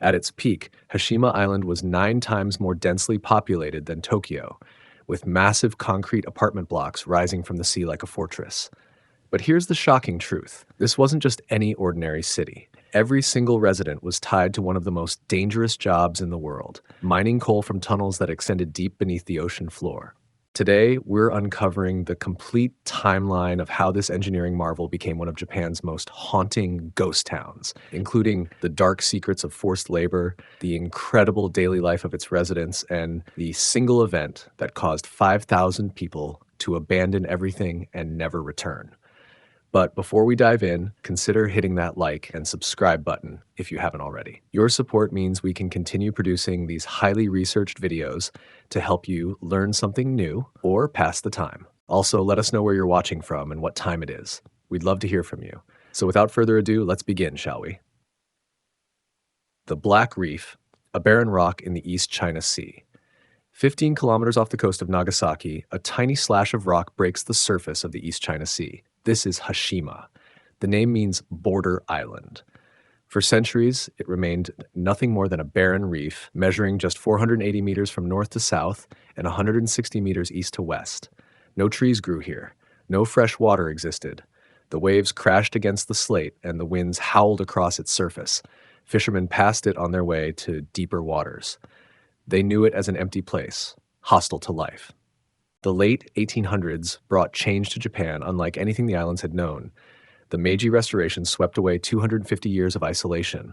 At its peak, Hashima Island was 9 times more densely populated than Tokyo, with massive concrete apartment blocks rising from the sea like a fortress. But here's the shocking truth. This wasn't just any ordinary city. Every single resident was tied to one of the most dangerous jobs in the world, mining coal from tunnels that extended deep beneath the ocean floor. Today, we're uncovering the complete timeline of how this engineering marvel became one of Japan's most haunting ghost towns, including the dark secrets of forced labor, the incredible daily life of its residents, and the single event that caused 5,000 people to abandon everything and never return. But before we dive in, consider hitting that like and subscribe button if you haven't already. Your support means we can continue producing these highly researched videos to help you learn something new or pass the time. Also, let us know where you're watching from and what time it is. We'd love to hear from you. So without further ado, let's begin, shall we? The Black Reef, a barren rock in the East China Sea. 15 kilometers off the coast of Nagasaki, a tiny slash of rock breaks the surface of the East China Sea. This is Hashima. The name means border island. For centuries, it remained nothing more than a barren reef, measuring just 480 meters from north to south and 160 meters east to west. No trees grew here. No fresh water existed. The waves crashed against the slate and the winds howled across its surface. Fishermen passed it on their way to deeper waters. They knew it as an empty place, hostile to life. The late 1800s brought change to Japan unlike anything the islands had known. The Meiji Restoration swept away 250 years of isolation.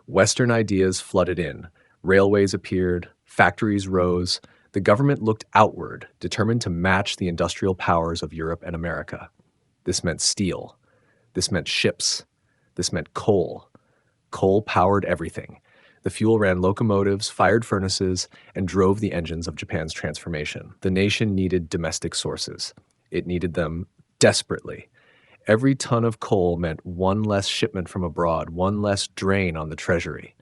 Western ideas flooded in. Railways appeared, factories rose. The government looked outward, determined to match the industrial powers of Europe and America. This meant steel. This meant ships. This meant coal. Coal powered everything. The fuel ran locomotives, fired furnaces, and drove the engines of Japan's transformation. The nation needed domestic sources. It needed them desperately. Every ton of coal meant one less shipment from abroad, one less drain on the treasury.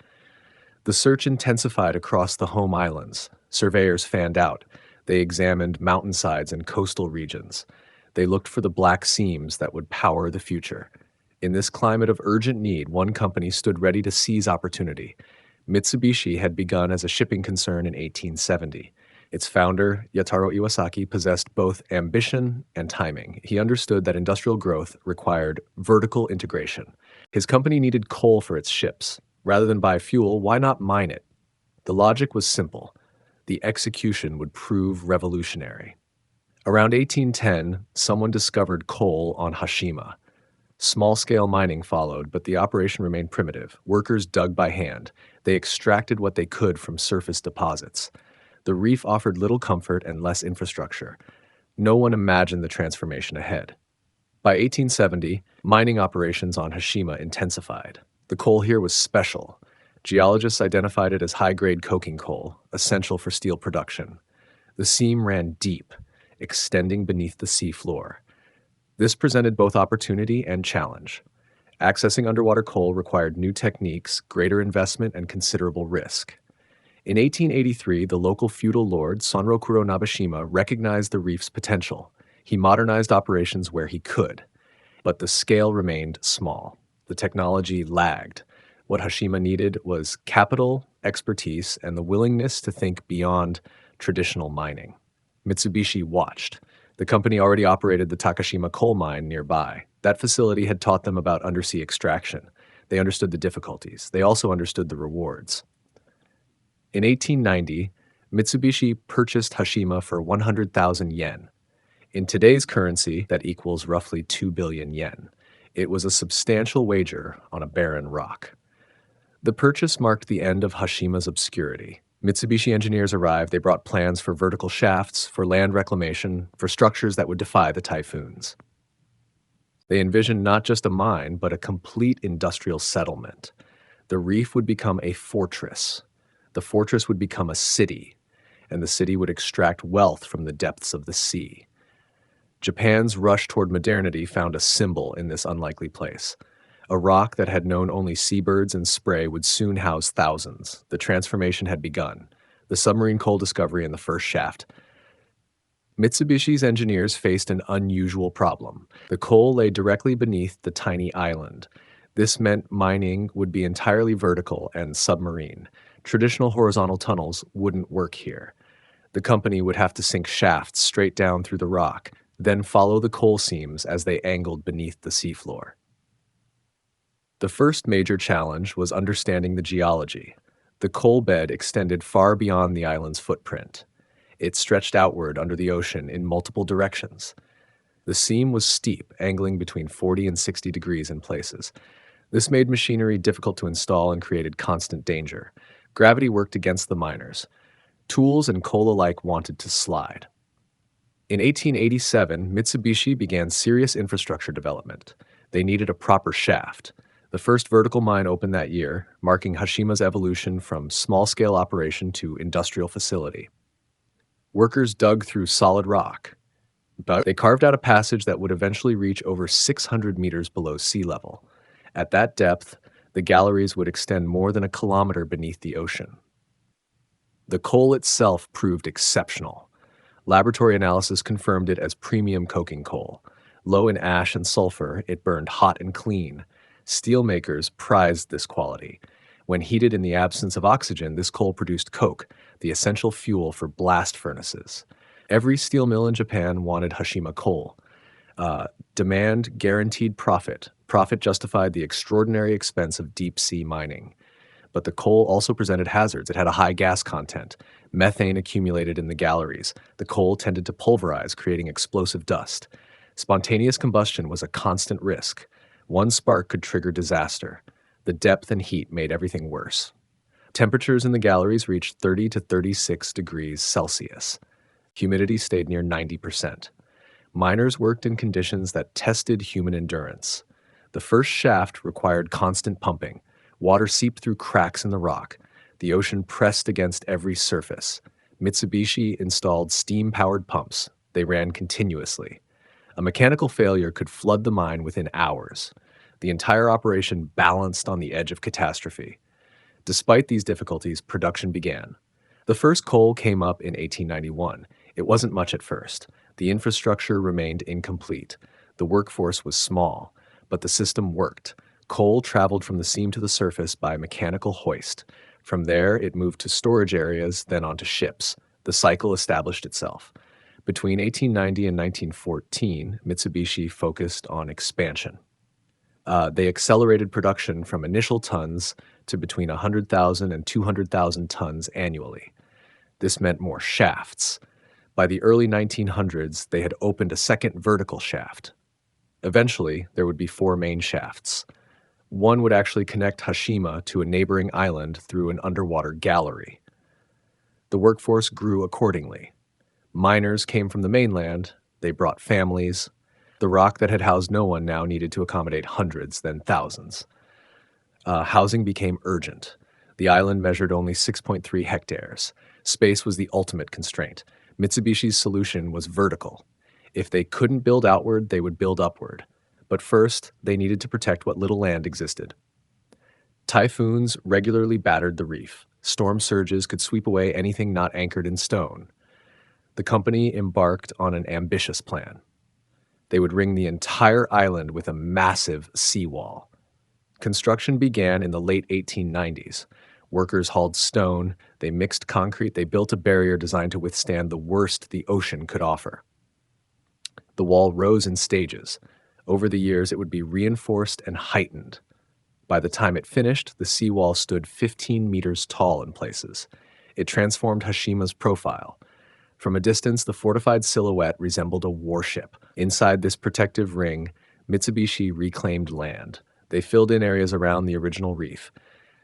The search intensified across the home islands. Surveyors fanned out. They examined mountainsides and coastal regions. They looked for the black seams that would power the future. In this climate of urgent need, one company stood ready to seize opportunity. Mitsubishi had begun as a shipping concern in 1870. Its founder, Yataro Iwasaki, possessed both ambition and timing. He understood that industrial growth required vertical integration. His company needed coal for its ships. Rather than buy fuel, why not mine it? The logic was simple. The execution would prove revolutionary. Around 1810, someone discovered coal on Hashima. Small-scale mining followed, but the operation remained primitive. Workers dug by hand. They extracted what they could from surface deposits. The reef offered little comfort and less infrastructure. No one imagined the transformation ahead. By 1870, mining operations on Hashima intensified. The coal here was special. Geologists identified it as high-grade coking coal, essential for steel production. The seam ran deep, extending beneath the sea floor. This presented both opportunity and challenge. Accessing underwater coal required new techniques, greater investment, and considerable risk. In 1883, the local feudal lord, Sonrokuro Nabeshima, recognized the reef's potential. He modernized operations where he could. But the scale remained small. The technology lagged. What Hashima needed was capital, expertise, and the willingness to think beyond traditional mining. Mitsubishi watched. The company already operated the Takashima coal mine nearby. That facility had taught them about undersea extraction. They understood the difficulties. They also understood the rewards. In 1890, Mitsubishi purchased Hashima for 100,000 yen. In today's currency, that equals roughly 2 billion yen. It was a substantial wager on a barren rock. The purchase marked the end of Hashima's obscurity. Mitsubishi engineers arrived. They brought plans for vertical shafts, for land reclamation, for structures that would defy the typhoons. They envisioned not just a mine, but a complete industrial settlement. The reef would become a fortress. The fortress would become a city, and the city would extract wealth from the depths of the sea. Japan's rush toward modernity found a symbol in this unlikely place. A rock that had known only seabirds and spray would soon house thousands. The transformation had begun. The submarine coal discovery and the first shaft. Mitsubishi's engineers faced an unusual problem. The coal lay directly beneath the tiny island. This meant mining would be entirely vertical and submarine. Traditional horizontal tunnels wouldn't work here. The company would have to sink shafts straight down through the rock, then follow the coal seams as they angled beneath the seafloor. The first major challenge was understanding the geology. The coal bed extended far beyond the island's footprint. It stretched outward under the ocean in multiple directions. The seam was steep, angling between 40 and 60 degrees in places. This made machinery difficult to install and created constant danger. Gravity worked against the miners. Tools and coal alike wanted to slide. In 1887, Mitsubishi began serious infrastructure development. They needed a proper shaft. The first vertical mine opened that year, marking Hashima's evolution from small-scale operation to industrial facility. Workers dug through solid rock, but they carved out a passage that would eventually reach over 600 meters below sea level. At that depth, the galleries would extend more than a kilometer beneath the ocean. The coal itself proved exceptional. Laboratory analysis confirmed it as premium coking coal. Low in ash and sulfur, it burned hot and clean. Steelmakers prized this quality. When heated in the absence of oxygen, this coal produced coke, the essential fuel for blast furnaces. Every steel mill in Japan wanted Hashima coal. Demand guaranteed profit. Profit justified the extraordinary expense of deep-sea mining. But the coal also presented hazards. It had a high gas content. Methane accumulated in the galleries. The coal tended to pulverize, creating explosive dust. Spontaneous combustion was a constant risk. One spark could trigger disaster. The depth and heat made everything worse. Temperatures in the galleries reached 30 to 36 degrees Celsius. Humidity stayed near 90%. Miners worked in conditions that tested human endurance. The first shaft required constant pumping. Water seeped through cracks in the rock. The ocean pressed against every surface. Mitsubishi installed steam-powered pumps. They ran continuously. A mechanical failure could flood the mine within hours. The entire operation balanced on the edge of catastrophe. Despite these difficulties, production began. The first coal came up in 1891. It wasn't much at first. The infrastructure remained incomplete. The workforce was small, but the system worked. Coal traveled from the seam to the surface by mechanical hoist. From there, it moved to storage areas, then onto ships. The cycle established itself. Between 1890 and 1914, Mitsubishi focused on expansion. They accelerated production from initial tons to between 100,000 and 200,000 tons annually. This meant more shafts. By the early 1900s, they had opened a second vertical shaft. Eventually, there would be 4 main shafts. One would actually connect Hashima to a neighboring island through an underwater gallery. The workforce grew accordingly. Miners came from the mainland. They brought families. The rock that had housed no one now needed to accommodate hundreds, then thousands. Housing became urgent. The island measured only 6.3 hectares. Space was the ultimate constraint. Mitsubishi's solution was vertical. If they couldn't build outward, they would build upward. But first, they needed to protect what little land existed. Typhoons regularly battered the reef. Storm surges could sweep away anything not anchored in stone. The company embarked on an ambitious plan. They would ring the entire island with a massive seawall. Construction began in the late 1890s. Workers hauled stone, they mixed concrete, they built a barrier designed to withstand the worst the ocean could offer. The wall rose in stages. Over the years, it would be reinforced and heightened. By the time it finished, the seawall stood 15 meters tall in places. It transformed Hashima's profile. From a distance, the fortified silhouette resembled a warship. Inside this protective ring, Mitsubishi reclaimed land. They filled in areas around the original reef.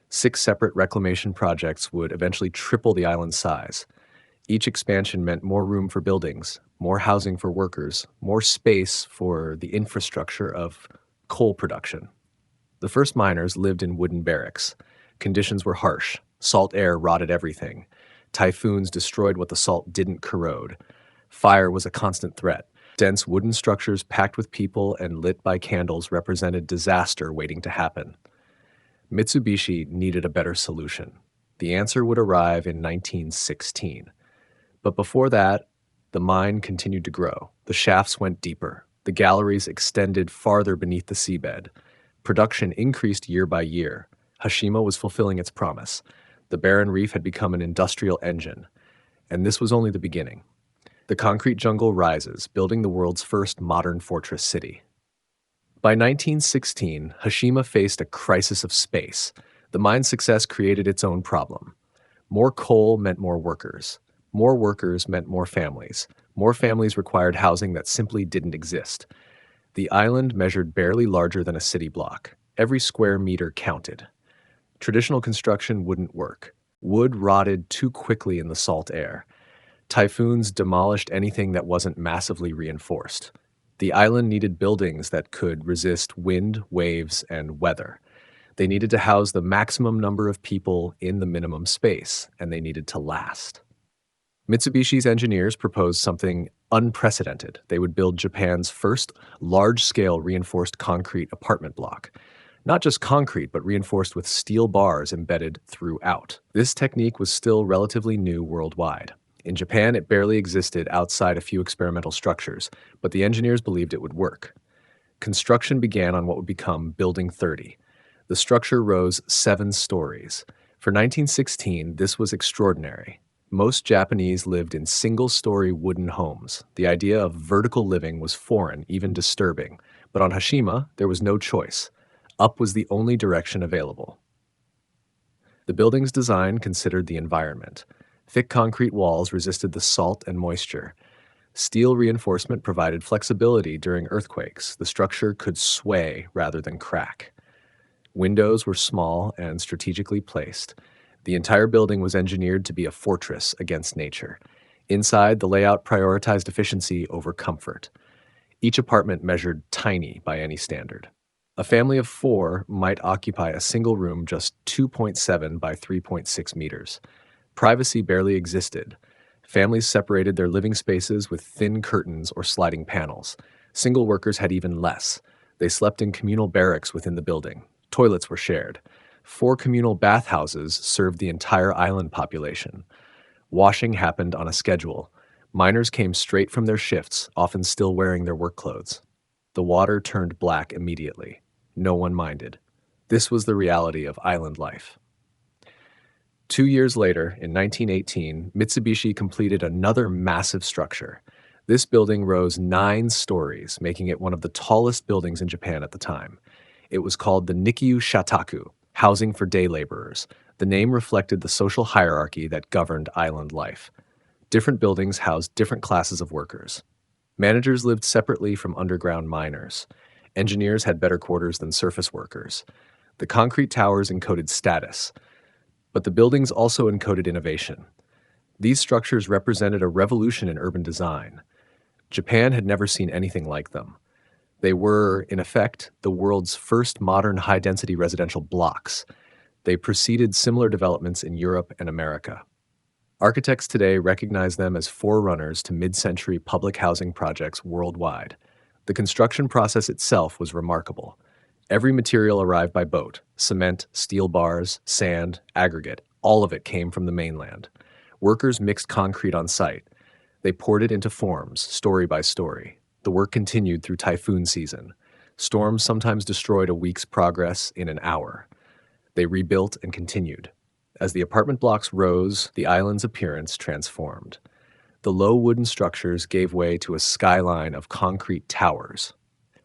6 separate reclamation projects would eventually triple the island's size. Each expansion meant more room for buildings, more housing for workers, more space for the infrastructure of coal production. The first miners lived in wooden barracks. Conditions were harsh. Salt air rotted everything. Typhoons destroyed what the salt didn't corrode. Fire was a constant threat. Dense wooden structures packed with people and lit by candles represented disaster waiting to happen. Mitsubishi needed a better solution. The answer would arrive in 1916. But before that, the mine continued to grow. The shafts went deeper. The galleries extended farther beneath the seabed. Production increased year by year. Hashima was fulfilling its promise. The barren reef had become an industrial engine, and this was only the beginning. The concrete jungle rises, building the world's first modern fortress city. By 1916, Hashima faced a crisis of space. The mine's success created its own problem. More coal meant more workers. More workers meant more families. More families required housing that simply didn't exist. The island measured barely larger than a city block. Every square meter counted. Traditional construction wouldn't work. Wood rotted too quickly in the salt air. Typhoons demolished anything that wasn't massively reinforced. The island needed buildings that could resist wind, waves, and weather. They needed to house the maximum number of people in the minimum space, and they needed to last. Mitsubishi's engineers proposed something unprecedented. They would build Japan's first large-scale reinforced concrete apartment block. Not just concrete, but reinforced with steel bars embedded throughout. This technique was still relatively new worldwide. In Japan, it barely existed outside a few experimental structures, but the engineers believed it would work. Construction began on what would become Building 30. The structure rose 7 stories. For 1916, this was extraordinary. Most Japanese lived in single-story wooden homes. The idea of vertical living was foreign, even disturbing. But on Hashima, there was no choice. Up was the only direction available. The building's design considered the environment. Thick concrete walls resisted the salt and moisture. Steel reinforcement provided flexibility during earthquakes. The structure could sway rather than crack. Windows were small and strategically placed. The entire building was engineered to be a fortress against nature. Inside, the layout prioritized efficiency over comfort. Each apartment measured tiny by any standard. A family of 4 might occupy a single room just 2.7 by 3.6 meters. Privacy barely existed. Families separated their living spaces with thin curtains or sliding panels. Single workers had even less. They slept in communal barracks within the building. Toilets were shared. 4 communal bathhouses served the entire island population. Washing happened on a schedule. Miners came straight from their shifts, often still wearing their work clothes. The water turned black immediately. No one minded. This was the reality of island life. 2 years later, in 1918, Mitsubishi completed another massive structure. This building rose 9 stories, making it one of the tallest buildings in Japan at the time. It was called the Nikkyu Shataku, housing for day laborers. The name reflected the social hierarchy that governed island life. Different buildings housed different classes of workers. Managers lived separately from underground miners. Engineers had better quarters than surface workers. The concrete towers encoded status, but the buildings also encoded innovation. These structures represented a revolution in urban design. Japan had never seen anything like them. They were, in effect, the world's first modern high-density residential blocks. They preceded similar developments in Europe and America. Architects today recognize them as forerunners to mid-century public housing projects worldwide. The construction process itself was remarkable. Every material arrived by boat: cement, steel bars, sand, aggregate. All of it came from the mainland. Workers mixed concrete on site. They poured it into forms, story by story. The work continued through typhoon season. Storms sometimes destroyed a week's progress in an hour. They rebuilt and continued. As the apartment blocks rose, the island's appearance transformed. The low wooden structures gave way to a skyline of concrete towers.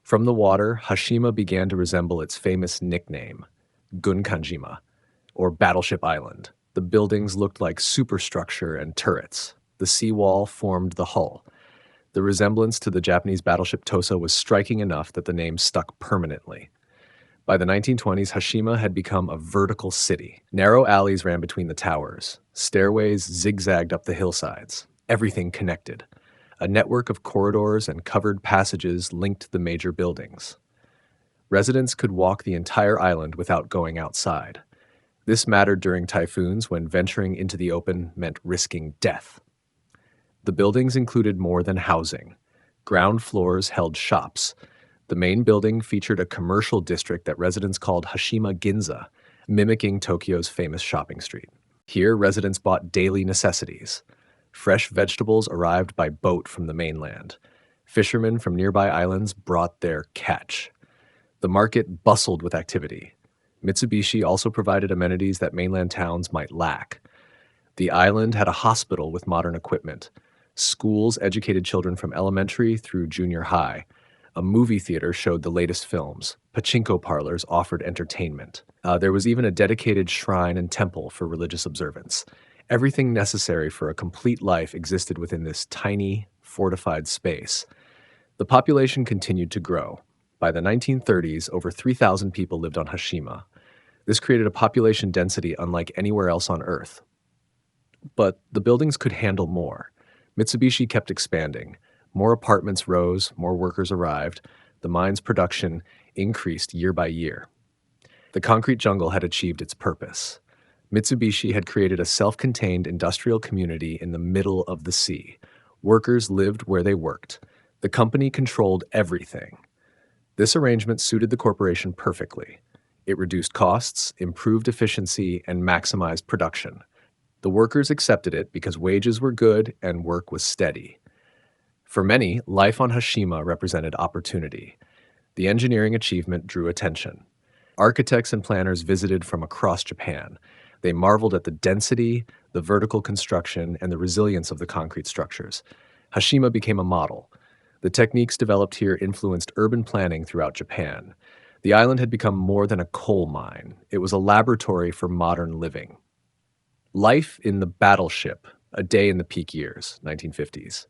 From the water, Hashima began to resemble its famous nickname, Gunkanjima, or Battleship Island. The buildings looked like superstructure and turrets. The seawall formed the hull. The resemblance to the Japanese battleship Tosa was striking enough that the name stuck permanently. By the 1920s, Hashima had become a vertical city. Narrow alleys ran between the towers. Stairways zigzagged up the hillsides. Everything connected. A network of corridors and covered passages linked the major buildings. Residents could walk the entire island without going outside. This mattered during typhoons when venturing into the open meant risking death. The buildings included more than housing. Ground floors held shops. The main building featured a commercial district that residents called Hashima Ginza, mimicking Tokyo's famous shopping street. Here, residents bought daily necessities. Fresh vegetables arrived by boat from the mainland. Fishermen from nearby islands brought their catch. The market bustled with activity. Mitsubishi also provided amenities that mainland towns might lack. The island had a hospital with modern equipment. Schools educated children from elementary through junior high. A movie theater showed the latest films. Pachinko parlors offered entertainment. There was even a dedicated shrine and temple for religious observance. Everything necessary for a complete life existed within this tiny, fortified space. The population continued to grow. By the 1930s, over 3,000 people lived on Hashima. This created a population density unlike anywhere else on Earth. But the buildings could handle more. Mitsubishi kept expanding. More apartments rose, more workers arrived. The mine's production increased year by year. The concrete jungle had achieved its purpose. Mitsubishi had created a self-contained industrial community in the middle of the sea. Workers lived where they worked. The company controlled everything. This arrangement suited the corporation perfectly. It reduced costs, improved efficiency, and maximized production. The workers accepted it because wages were good and work was steady. For many, life on Hashima represented opportunity. The engineering achievement drew attention. Architects and planners visited from across Japan. They marveled at the density, the vertical construction, and the resilience of the concrete structures. Hashima became a model. The techniques developed here influenced urban planning throughout Japan. The island had become more than a coal mine. It was a laboratory for modern living. Life in the battleship, a day in the peak years, 1950s.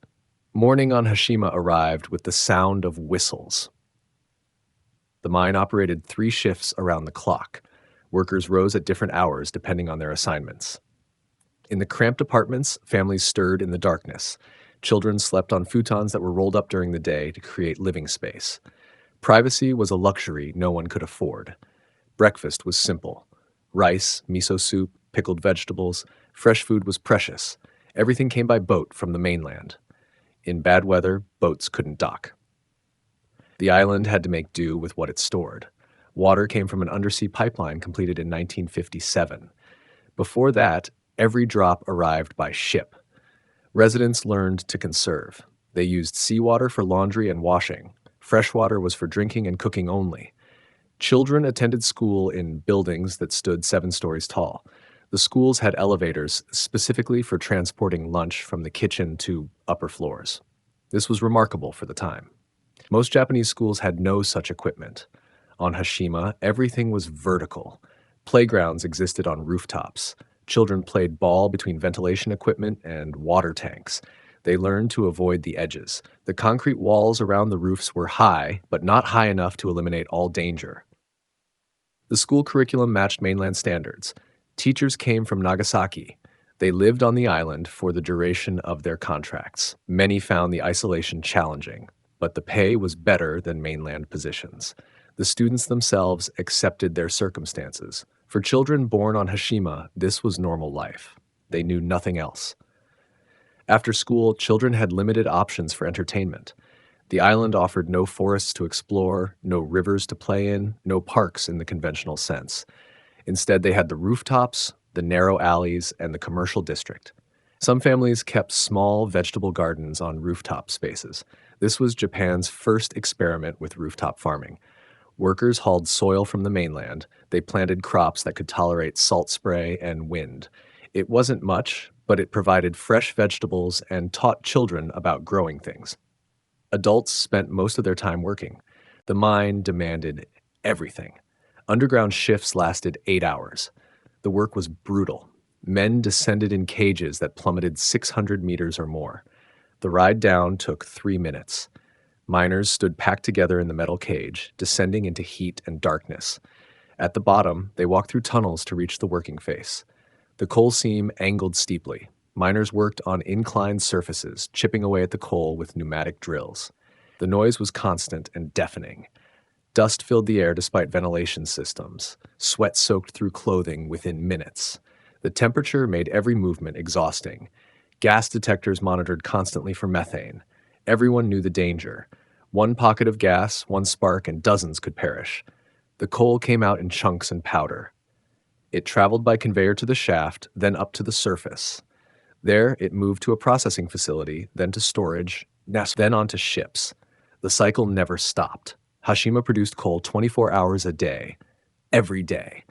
Morning on Hashima arrived with the sound of whistles. The mine operated 3 shifts around the clock. Workers rose at different hours depending on their assignments. In the cramped apartments, families stirred in the darkness. Children slept on futons that were rolled up during the day to create living space. Privacy was a luxury no one could afford. Breakfast was simple. Rice, miso soup, pickled vegetables. Fresh food was precious. Everything came by boat from the mainland. In bad weather, boats couldn't dock. The island had to make do with what it stored. Water came from an undersea pipeline completed in 1957. Before that, every drop arrived by ship. Residents learned to conserve. They used seawater for laundry and washing. Fresh water was for drinking and cooking only. Children attended school in buildings that stood 7 stories tall. The schools had elevators specifically for transporting lunch from the kitchen to upper floors. This was remarkable for the time. Most Japanese schools had no such equipment. On Hashima, everything was vertical. Playgrounds existed on rooftops. Children played ball between ventilation equipment and water tanks. They learned to avoid the edges. The concrete walls around the roofs were high, but not high enough to eliminate all danger. The school curriculum matched mainland standards. Teachers came from Nagasaki. They lived on the island for the duration of their contracts. Many found the isolation challenging, but the pay was better than mainland positions. The students themselves accepted their circumstances. For children born on Hashima, this was normal life. They knew nothing else. After school, children had limited options for entertainment. The island offered no forests to explore, no rivers to play in, no parks in the conventional sense. Instead, they had the rooftops, the narrow alleys, and the commercial district. Some families kept small vegetable gardens on rooftop spaces. This was Japan's first experiment with rooftop farming. Workers hauled soil from the mainland. They planted crops that could tolerate salt spray and wind. It wasn't much, but it provided fresh vegetables and taught children about growing things. Adults spent most of their time working. The mine demanded everything. Underground shifts lasted 8 hours. The work was brutal. Men descended in cages that plummeted 600 meters or more. The ride down took 3 minutes. Miners stood packed together in the metal cage, descending into heat and darkness. At the bottom, they walked through tunnels to reach the working face. The coal seam angled steeply. Miners worked on inclined surfaces, chipping away at the coal with pneumatic drills. The noise was constant and deafening. Dust filled the air despite ventilation systems. Sweat soaked through clothing within minutes. The temperature made every movement exhausting. Gas detectors monitored constantly for methane. Everyone knew the danger. One pocket of gas, one spark, and dozens could perish. The coal came out in chunks and powder. It traveled by conveyor to the shaft, then up to the surface. There, it moved to a processing facility, then to storage, then onto ships. The cycle never stopped. Hashima produced coal 24 hours a day, every day.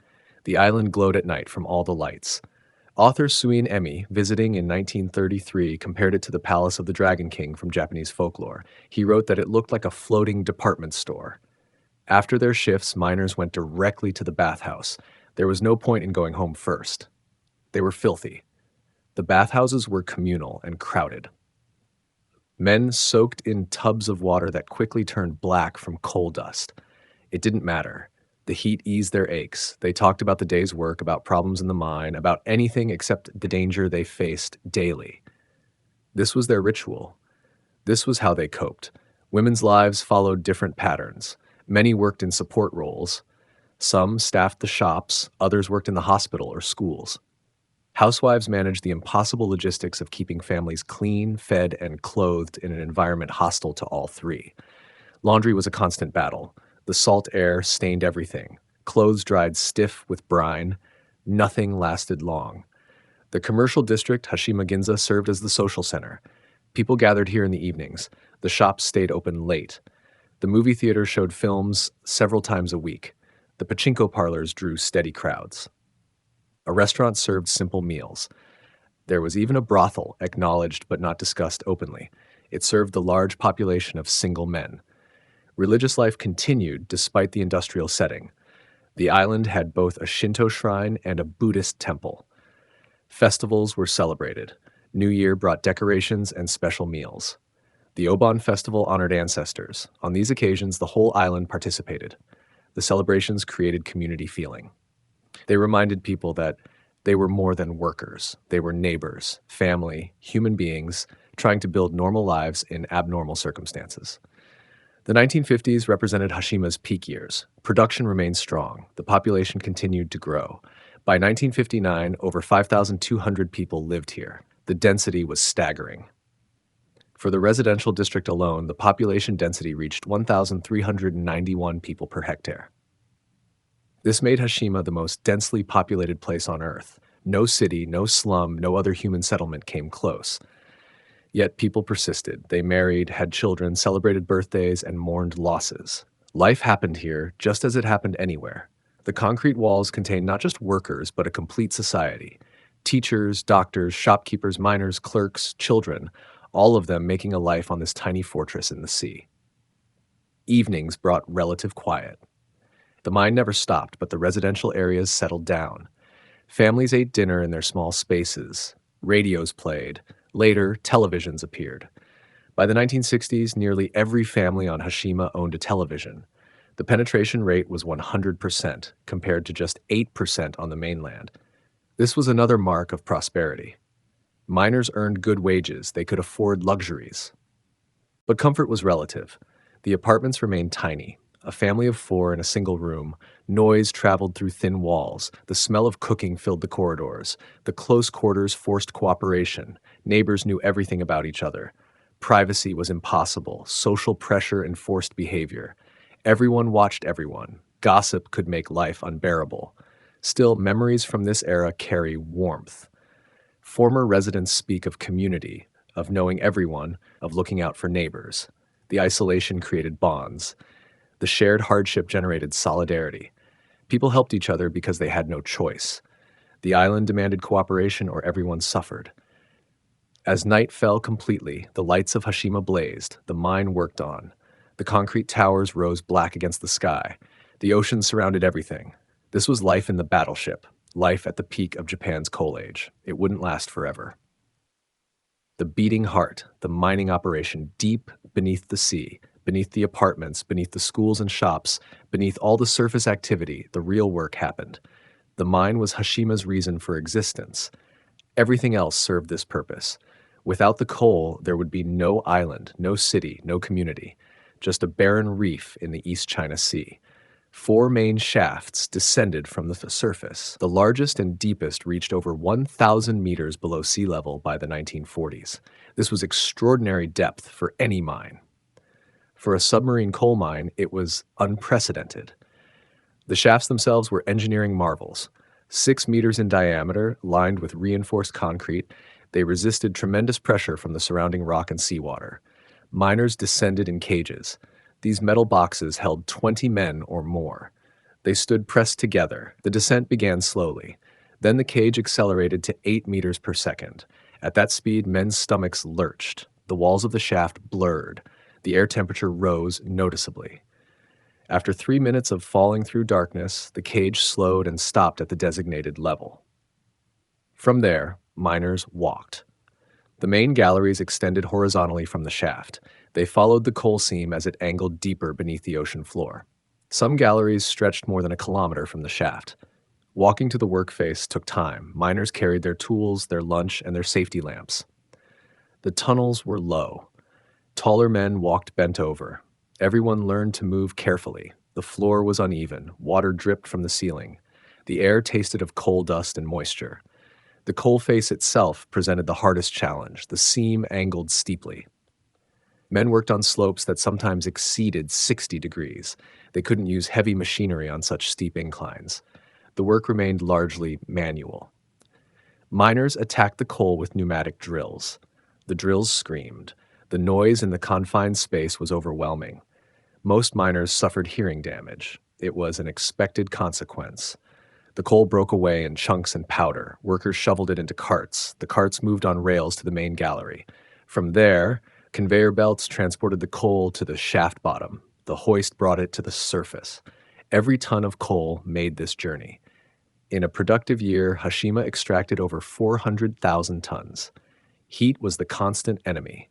The island glowed at night from all the lights. Author Suin Emi, visiting in 1933, compared it to the Palace of the Dragon King from Japanese folklore. He wrote that it looked like a floating department store. After their shifts, miners went directly to the bathhouse. There was no point in going home first. They were filthy. The bathhouses were communal and crowded. Men soaked in tubs of water that quickly turned black from coal dust. It didn't matter. The heat eased their aches. They talked about the day's work, about problems in the mine, about anything except the danger they faced daily. This was their ritual. This was how they coped. Women's lives followed different patterns. Many worked in support roles. Some staffed the shops, others worked in the hospital or schools. Housewives managed the impossible logistics of keeping families clean, fed, and clothed in an environment hostile to all three. Laundry was a constant battle. The salt air stained everything. Clothes dried stiff with brine. Nothing lasted long. The commercial district, Hashima Ginza, served as the social center. People gathered here in the evenings. The shops stayed open late. The movie theater showed films several times a week. The pachinko parlors drew steady crowds. A restaurant served simple meals. There was even a brothel, acknowledged but not discussed openly. It served the large population of single men. Religious life continued despite the industrial setting. The island had both a Shinto shrine and a Buddhist temple. Festivals were celebrated. New Year brought decorations and special meals. The Obon Festival honored ancestors. On these occasions, the whole island participated. The celebrations created community feeling. They reminded people that they were more than workers. They were neighbors, family, human beings, trying to build normal lives in abnormal circumstances. The 1950s represented Hashima's peak years. Production remained strong. The population continued to grow. By 1959, over 5,200 people lived here. The density was staggering. For the residential district alone, the population density reached 1,391 people per hectare. This made Hashima the most densely populated place on Earth. No city, no slum, no other human settlement came close. Yet people persisted. They married, had children, celebrated birthdays, and mourned losses. Life happened here just as it happened anywhere. The concrete walls contained not just workers, but a complete society. Teachers, doctors, shopkeepers, miners, clerks, children, all of them making a life on this tiny fortress in the sea. Evenings brought relative quiet. The mine never stopped, but the residential areas settled down. Families ate dinner in their small spaces. Radios played. Later, televisions appeared. By the 1960s, nearly every family on Hashima owned a television. The penetration rate was 100%, compared to just 8% on the mainland. This was another mark of prosperity. Miners earned good wages. They could afford luxuries. But comfort was relative. The apartments remained tiny. A family of 4 in a single room. Noise traveled through thin walls. The smell of cooking filled the corridors. The close quarters forced cooperation. Neighbors knew everything about each other. Privacy was impossible. Social pressure enforced behavior. Everyone watched everyone. Gossip could make life unbearable. Still, memories from this era carry warmth. Former residents speak of community, of knowing everyone, of looking out for neighbors. The isolation created bonds. The shared hardship generated solidarity. People helped each other because they had no choice. The island demanded cooperation or everyone suffered. As night fell completely, the lights of Hashima blazed, the mine worked on. The concrete towers rose black against the sky. The ocean surrounded everything. This was life in the battleship, life at the peak of Japan's coal age. It wouldn't last forever. The beating heart, the mining operation deep beneath the sea, beneath the apartments, beneath the schools and shops, beneath all the surface activity, the real work happened. The mine was Hashima's reason for existence. Everything else served this purpose. Without the coal, there would be no island, no city, no community, just a barren reef in the East China Sea. 4 main shafts descended from the surface. The largest and deepest reached over 1,000 meters below sea level by the 1940s. This was extraordinary depth for any mine. For a submarine coal mine, it was unprecedented. The shafts themselves were engineering marvels. 6 meters in diameter, lined with reinforced concrete, they resisted tremendous pressure from the surrounding rock and seawater. Miners descended in cages. These metal boxes held 20 men or more. They stood pressed together. The descent began slowly. Then the cage accelerated to 8 meters per second. At that speed, men's stomachs lurched. The walls of the shaft blurred. The air temperature rose noticeably. After 3 minutes of falling through darkness, the cage slowed and stopped at the designated level. From there, miners walked. The main galleries extended horizontally from the shaft. They followed the coal seam as it angled deeper beneath the ocean floor. Some galleries stretched more than a kilometer from the shaft. Walking to the work face took time. Miners carried their tools, their lunch, and their safety lamps. The tunnels were low. Taller men walked bent over. Everyone learned to move carefully. The floor was uneven. Water dripped from the ceiling. The air tasted of coal dust and moisture. The coal face itself presented the hardest challenge. The seam angled steeply. Men worked on slopes that sometimes exceeded 60 degrees. They couldn't use heavy machinery on such steep inclines. The work remained largely manual. Miners attacked the coal with pneumatic drills. The drills screamed. The noise in the confined space was overwhelming. Most miners suffered hearing damage. It was an expected consequence. The coal broke away in chunks and powder. Workers shoveled it into carts. The carts moved on rails to the main gallery. From there, conveyor belts transported the coal to the shaft bottom. The hoist brought it to the surface. Every ton of coal made this journey. In a productive year, Hashima extracted over 400,000 tons. Heat was the constant enemy.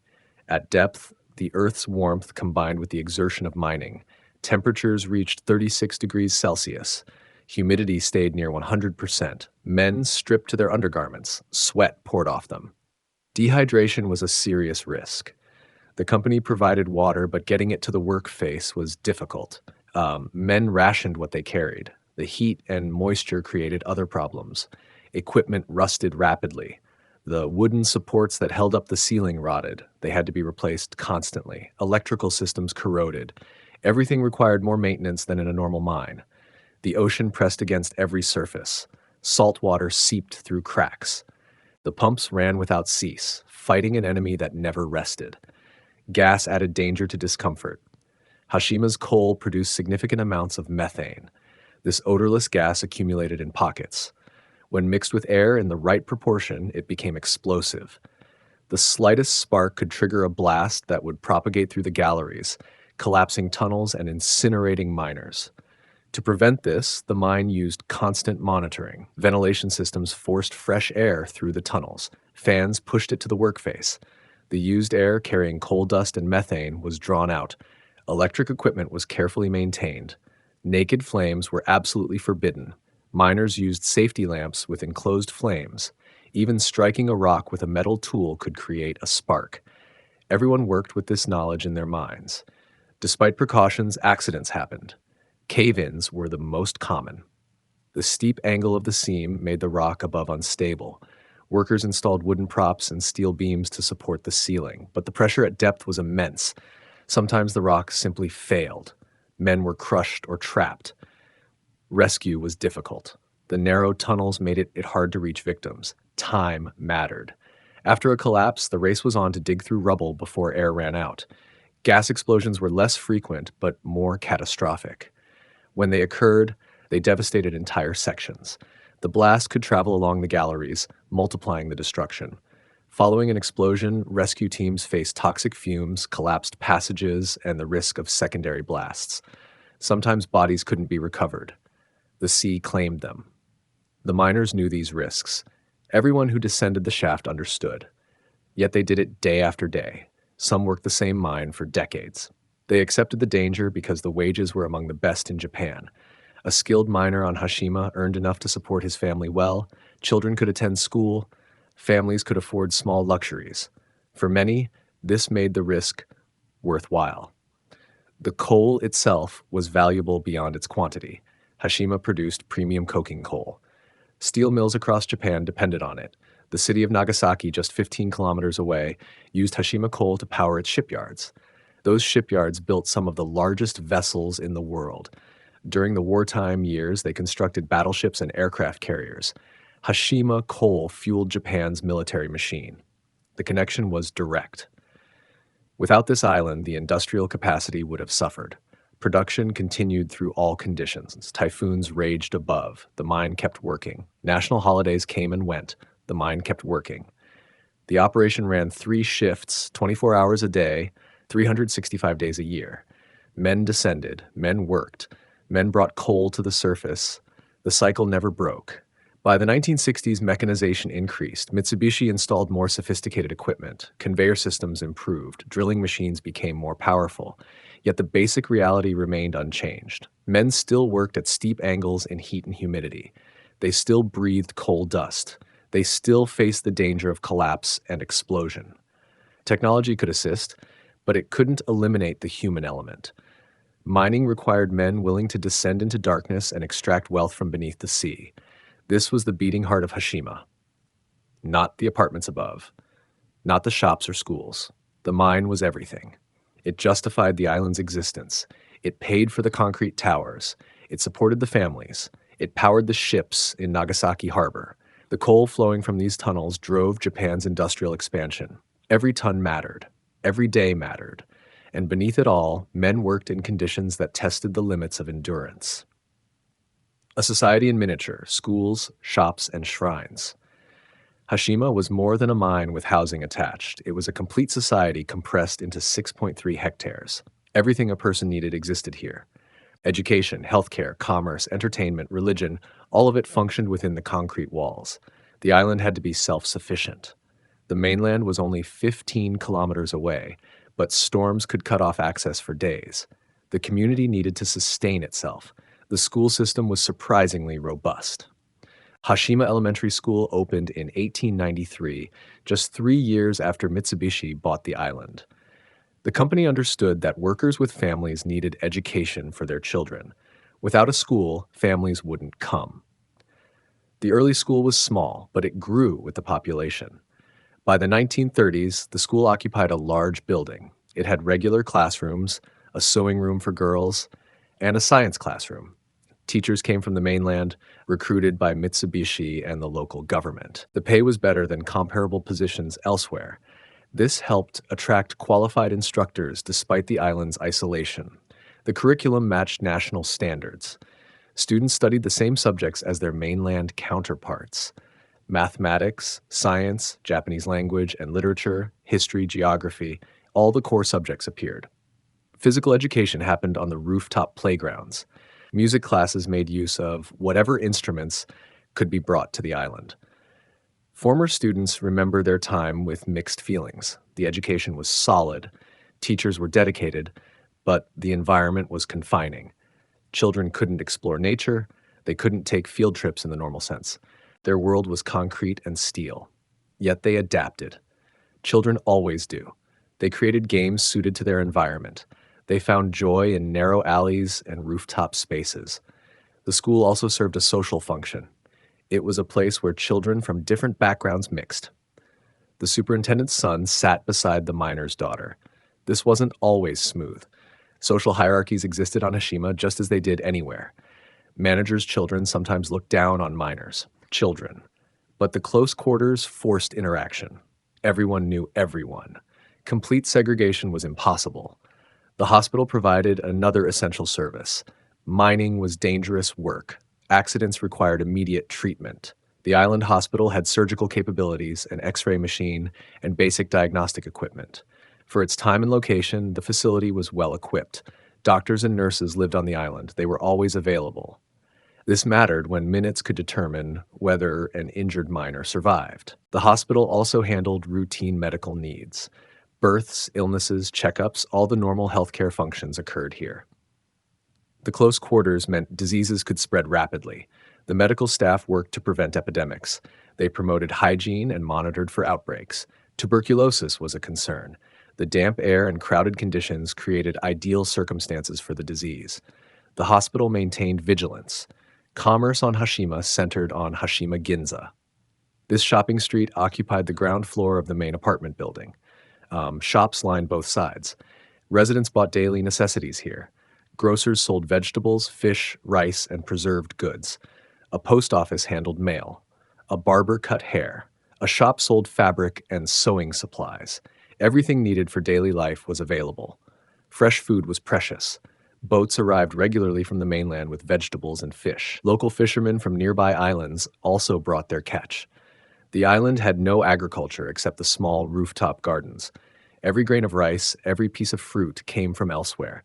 At depth, the Earth's warmth combined with the exertion of mining. Temperatures reached 36 degrees Celsius. Humidity stayed near 100%. Men stripped to their undergarments. Sweat poured off them. Dehydration was a serious risk. The company provided water, but getting it to the work face was difficult. Men rationed what they carried. The heat and moisture created other problems. Equipment rusted rapidly. The wooden supports that held up the ceiling rotted. They had to be replaced constantly. Electrical systems corroded. Everything required more maintenance than in a normal mine. The ocean pressed against every surface. Salt water seeped through cracks. The pumps ran without cease, fighting an enemy that never rested. Gas added danger to discomfort. Hashima's coal produced significant amounts of methane. This odorless gas accumulated in pockets. When mixed with air in the right proportion, it became explosive. The slightest spark could trigger a blast that would propagate through the galleries, collapsing tunnels and incinerating miners. To prevent this, the mine used constant monitoring. Ventilation systems forced fresh air through the tunnels. Fans pushed it to the workface. The used air carrying coal dust and methane was drawn out. Electric equipment was carefully maintained. Naked flames were absolutely forbidden. Miners used safety lamps with enclosed flames. Even striking a rock with a metal tool could create a spark. Everyone worked with this knowledge in their minds. Despite precautions, accidents happened. Cave-ins were the most common. The steep angle of the seam made the rock above unstable. Workers installed wooden props and steel beams to support the ceiling, but the pressure at depth was immense. Sometimes the rock simply failed. Men were crushed or trapped. Rescue was difficult. The narrow tunnels made it hard to reach victims. Time mattered. After a collapse, the race was on to dig through rubble before air ran out. Gas explosions were less frequent, but more catastrophic. When they occurred, they devastated entire sections. The blast could travel along the galleries, multiplying the destruction. Following an explosion, rescue teams faced toxic fumes, collapsed passages, and the risk of secondary blasts. Sometimes bodies couldn't be recovered. The sea claimed them. The miners knew these risks. Everyone who descended the shaft understood. Yet they did it day after day. Some worked the same mine for decades. They accepted the danger because the wages were among the best in Japan. A skilled miner on Hashima earned enough to support his family well. Children could attend school. Families could afford small luxuries. For many, this made the risk worthwhile. The coal itself was valuable beyond its quantity. Hashima produced premium coking coal. Steel mills across Japan depended on it. The city of Nagasaki, just 15 kilometers away, used Hashima coal to power its shipyards. Those shipyards built some of the largest vessels in the world. During the wartime years, they constructed battleships and aircraft carriers. Hashima coal fueled Japan's military machine. The connection was direct. Without this island, the industrial capacity would have suffered. Production continued through all conditions. Typhoons raged above. The mine kept working. National holidays came and went. The mine kept working. The operation ran 3 shifts, 24 hours a day, 365 days a year. Men descended. Men worked. Men brought coal to the surface. The cycle never broke. By the 1960s, mechanization increased. Mitsubishi installed more sophisticated equipment. Conveyor systems improved. Drilling machines became more powerful. Yet the basic reality remained unchanged. Men still worked at steep angles in heat and humidity. They still breathed coal dust. They still faced the danger of collapse and explosion. Technology could assist, but it couldn't eliminate the human element. Mining required men willing to descend into darkness and extract wealth from beneath the sea. This was the beating heart of Hashima. Not the apartments above, not the shops or schools. The mine was everything. It justified the island's existence. It paid for the concrete towers. It supported the families. It powered the ships in Nagasaki harbor. The coal flowing from these tunnels drove Japan's industrial expansion. Every ton mattered. Every day mattered. And beneath it all, men worked in conditions that tested the limits of endurance. A society in miniature, schools, shops, and shrines. Hashima was more than a mine with housing attached. It was a complete society compressed into 6.3 hectares. Everything a person needed existed here. Education, healthcare, commerce, entertainment, religion, all of it functioned within the concrete walls. The island had to be self-sufficient. The mainland was only 15 kilometers away, but storms could cut off access for days. The community needed to sustain itself. The school system was surprisingly robust. Hashima Elementary School opened in 1893, just 3 years after Mitsubishi bought the island. The company understood that workers with families needed education for their children. Without a school, families wouldn't come. The early school was small, but it grew with the population. By the 1930s, the school occupied a large building. It had regular classrooms, a sewing room for girls, and a science classroom. Teachers came from the mainland, recruited by Mitsubishi and the local government. The pay was better than comparable positions elsewhere. This helped attract qualified instructors despite the island's isolation. The curriculum matched national standards. Students studied the same subjects as their mainland counterparts: mathematics, science, Japanese language and literature, history, geography. All the core subjects appeared. Physical education happened on the rooftop playgrounds. Music classes made use of whatever instruments could be brought to the island. Former students remember their time with mixed feelings. The education was solid, teachers were dedicated, but the environment was confining. Children couldn't explore nature, they couldn't take field trips in the normal sense. Their world was concrete and steel. Yet they adapted. Children always do. They created games suited to their environment. They found joy in narrow alleys and rooftop spaces. The school also served a social function. It was a place where children from different backgrounds mixed. The superintendent's son sat beside the miner's daughter. This wasn't always smooth. Social hierarchies existed on Hashima just as they did anywhere. Managers' children sometimes looked down on miners, children. But the close quarters forced interaction. Everyone knew everyone. Complete segregation was impossible. The hospital provided another essential service. Mining was dangerous work. Accidents required immediate treatment. The island hospital had surgical capabilities, an X-ray machine, and basic diagnostic equipment. For its time and location, the facility was well equipped. Doctors and nurses lived on the island. They were always available. This mattered when minutes could determine whether an injured miner survived. The hospital also handled routine medical needs. Births, illnesses, checkups, all the normal healthcare functions occurred here. The close quarters meant diseases could spread rapidly. The medical staff worked to prevent epidemics. They promoted hygiene and monitored for outbreaks. Tuberculosis was a concern. The damp air and crowded conditions created ideal circumstances for the disease. The hospital maintained vigilance. Commerce on Hashima centered on Hashima Ginza. This shopping street occupied the ground floor of the main apartment building. Shops lined both sides. Residents bought daily necessities here. Grocers sold vegetables, fish, rice, and preserved goods. A post office handled mail. A barber cut hair. A shop sold fabric and sewing supplies. Everything needed for daily life was available. Fresh food was precious. Boats arrived regularly from the mainland with vegetables and fish. Local fishermen from nearby islands also brought their catch. The island had no agriculture except the small rooftop gardens. Every grain of rice, every piece of fruit came from elsewhere.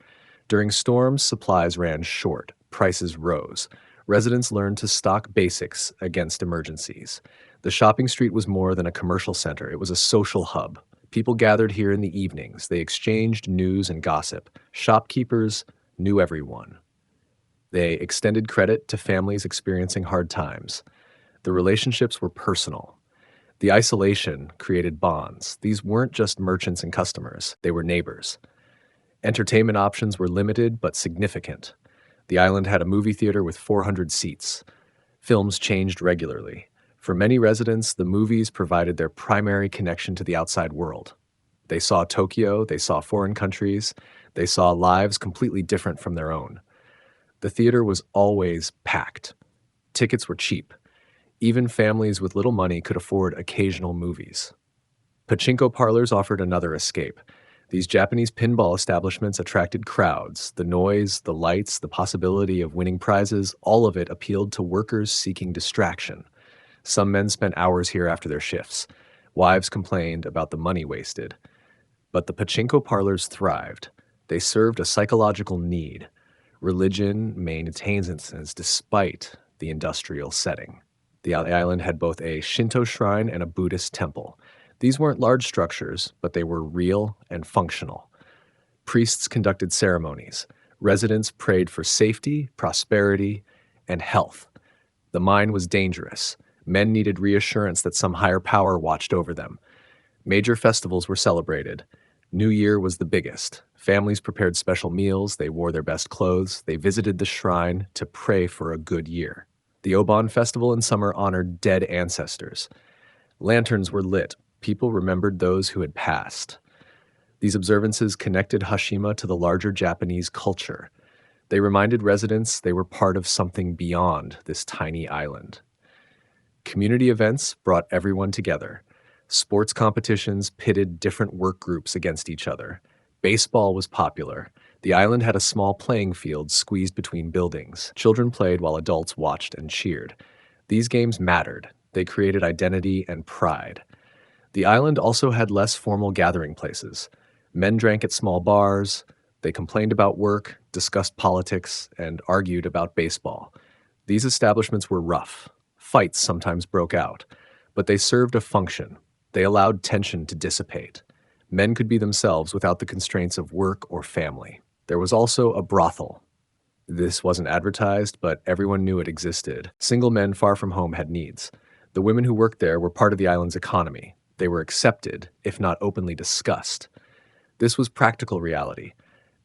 During storms, supplies ran short, prices rose. Residents learned to stock basics against emergencies. The shopping street was more than a commercial center, it was a social hub. People gathered here in the evenings. They exchanged news and gossip. Shopkeepers knew everyone. They extended credit to families experiencing hard times. The relationships were personal. The isolation created bonds. These weren't just merchants and customers, they were neighbors. Entertainment options were limited but significant. The island had a movie theater with 400 seats. Films changed regularly. For many residents, the movies provided their primary connection to the outside world. They saw Tokyo, they saw foreign countries, they saw lives completely different from their own. The theater was always packed. Tickets were cheap. Even families with little money could afford occasional movies. Pachinko parlors offered another escape. These Japanese pinball establishments attracted crowds. The noise, the lights, the possibility of winning prizes, all of it appealed to workers seeking distraction. Some men spent hours here after their shifts. Wives complained about the money wasted. But the pachinko parlors thrived. They served a psychological need. Religion maintains its despite the industrial setting. The island had both a Shinto shrine and a Buddhist temple. These weren't large structures, but they were real and functional. Priests conducted ceremonies. Residents prayed for safety, prosperity, and health. The mine was dangerous. Men needed reassurance that some higher power watched over them. Major festivals were celebrated. New Year was the biggest. Families prepared special meals, they wore their best clothes, they visited the shrine to pray for a good year. The Obon festival in summer honored dead ancestors. Lanterns were lit. People remembered those who had passed. These observances connected Hashima to the larger Japanese culture. They reminded residents they were part of something beyond this tiny island. Community events brought everyone together. Sports competitions pitted different work groups against each other. Baseball was popular. The island had a small playing field squeezed between buildings. Children played while adults watched and cheered. These games mattered. They created identity and pride. The island also had less formal gathering places. Men drank at small bars. They complained about work, discussed politics, and argued about baseball. These establishments were rough. Fights sometimes broke out, but they served a function. They allowed tension to dissipate. Men could be themselves without the constraints of work or family. There was also a brothel. This wasn't advertised, but everyone knew it existed. Single men far from home had needs. The women who worked there were part of the island's economy. They were accepted, if not openly discussed. This was practical reality.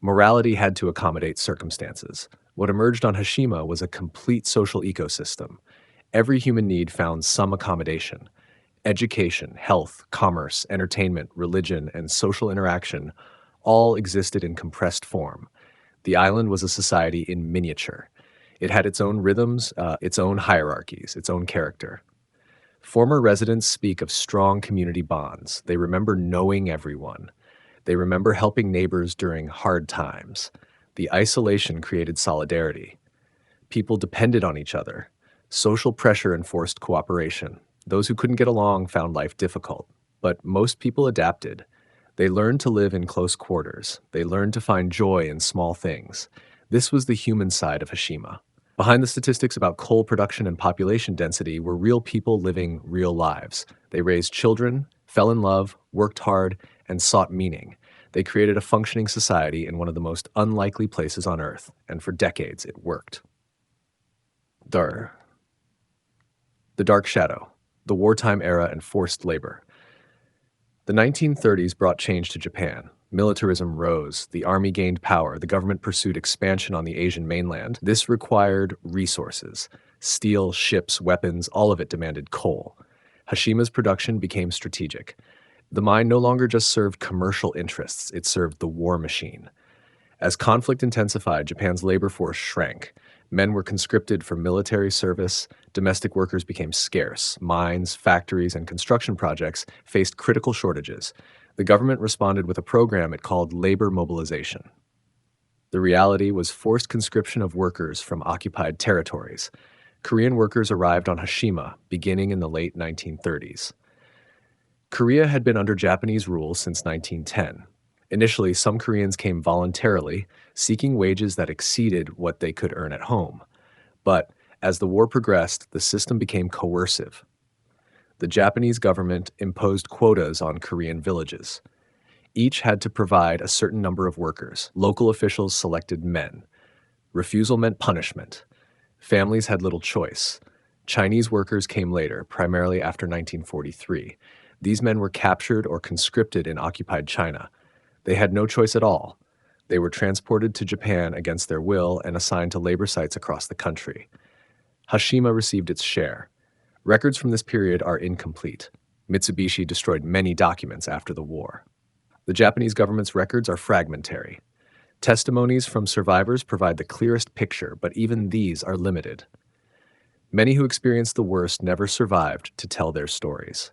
Morality had to accommodate circumstances. What emerged on Hashima was a complete social ecosystem. Every human need found some accommodation. Education, health, commerce, entertainment, religion, and social interaction all existed in compressed form. The island was a society in miniature. It had its own rhythms, its own hierarchies, its own character. Former residents speak of strong community bonds. They remember knowing everyone. They remember helping neighbors during hard times. The isolation created solidarity. People depended on each other. Social pressure enforced cooperation. Those who couldn't get along found life difficult, but most people adapted. They learned to live in close quarters. They learned to find joy in small things. This was the human side of Hashima. Behind the statistics about coal production and population density were real people living real lives. They raised children, fell in love, worked hard, and sought meaning. They created a functioning society in one of the most unlikely places on Earth, and for decades it worked. The Dark Shadow, the wartime era and forced labor. The 1930s brought change to Japan. Militarism rose, the army gained power, the government pursued expansion on the Asian mainland. This required resources. Steel, ships, weapons, all of it demanded coal. Hashima's production became strategic. The mine no longer just served commercial interests, it served the war machine. As conflict intensified, Japan's labor force shrank. Men were conscripted for military service, domestic workers became scarce, mines, factories, and construction projects faced critical shortages. The government responded with a program it called labor mobilization. The reality was forced conscription of workers from occupied territories. Korean workers arrived on Hashima beginning in the late 1930s. Korea had been under Japanese rule since 1910. Initially, some Koreans came voluntarily, seeking wages that exceeded what they could earn at home. But as the war progressed, the system became coercive. The Japanese government imposed quotas on Korean villages. Each had to provide a certain number of workers. Local officials selected men. Refusal meant punishment. Families had little choice. Chinese workers came later, primarily after 1943. These men were captured or conscripted in occupied China. They had no choice at all. They were transported to Japan against their will and assigned to labor sites across the country. Hashima received its share. Records from this period are incomplete. Mitsubishi destroyed many documents after the war. The Japanese government's records are fragmentary. Testimonies from survivors provide the clearest picture, but even these are limited. Many who experienced the worst never survived to tell their stories.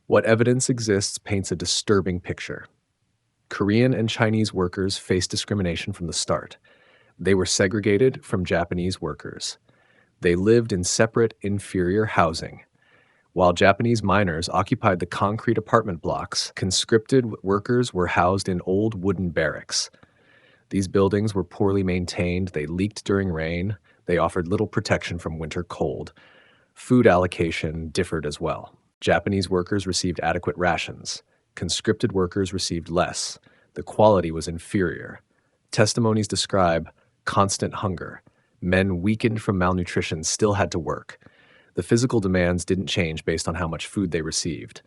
What evidence exists paints a disturbing picture. Korean and Chinese workers faced discrimination from the start. They were segregated from Japanese workers. They lived in separate, inferior housing. While Japanese miners occupied the concrete apartment blocks, conscripted workers were housed in old wooden barracks. These buildings were poorly maintained, they leaked during rain, they offered little protection from winter cold. Food allocation differed as well. Japanese workers received adequate rations. Conscripted workers received less. The quality was inferior. Testimonies describe constant hunger. Men weakened from malnutrition still had to work. The physical demands didn't change based on how much food they received.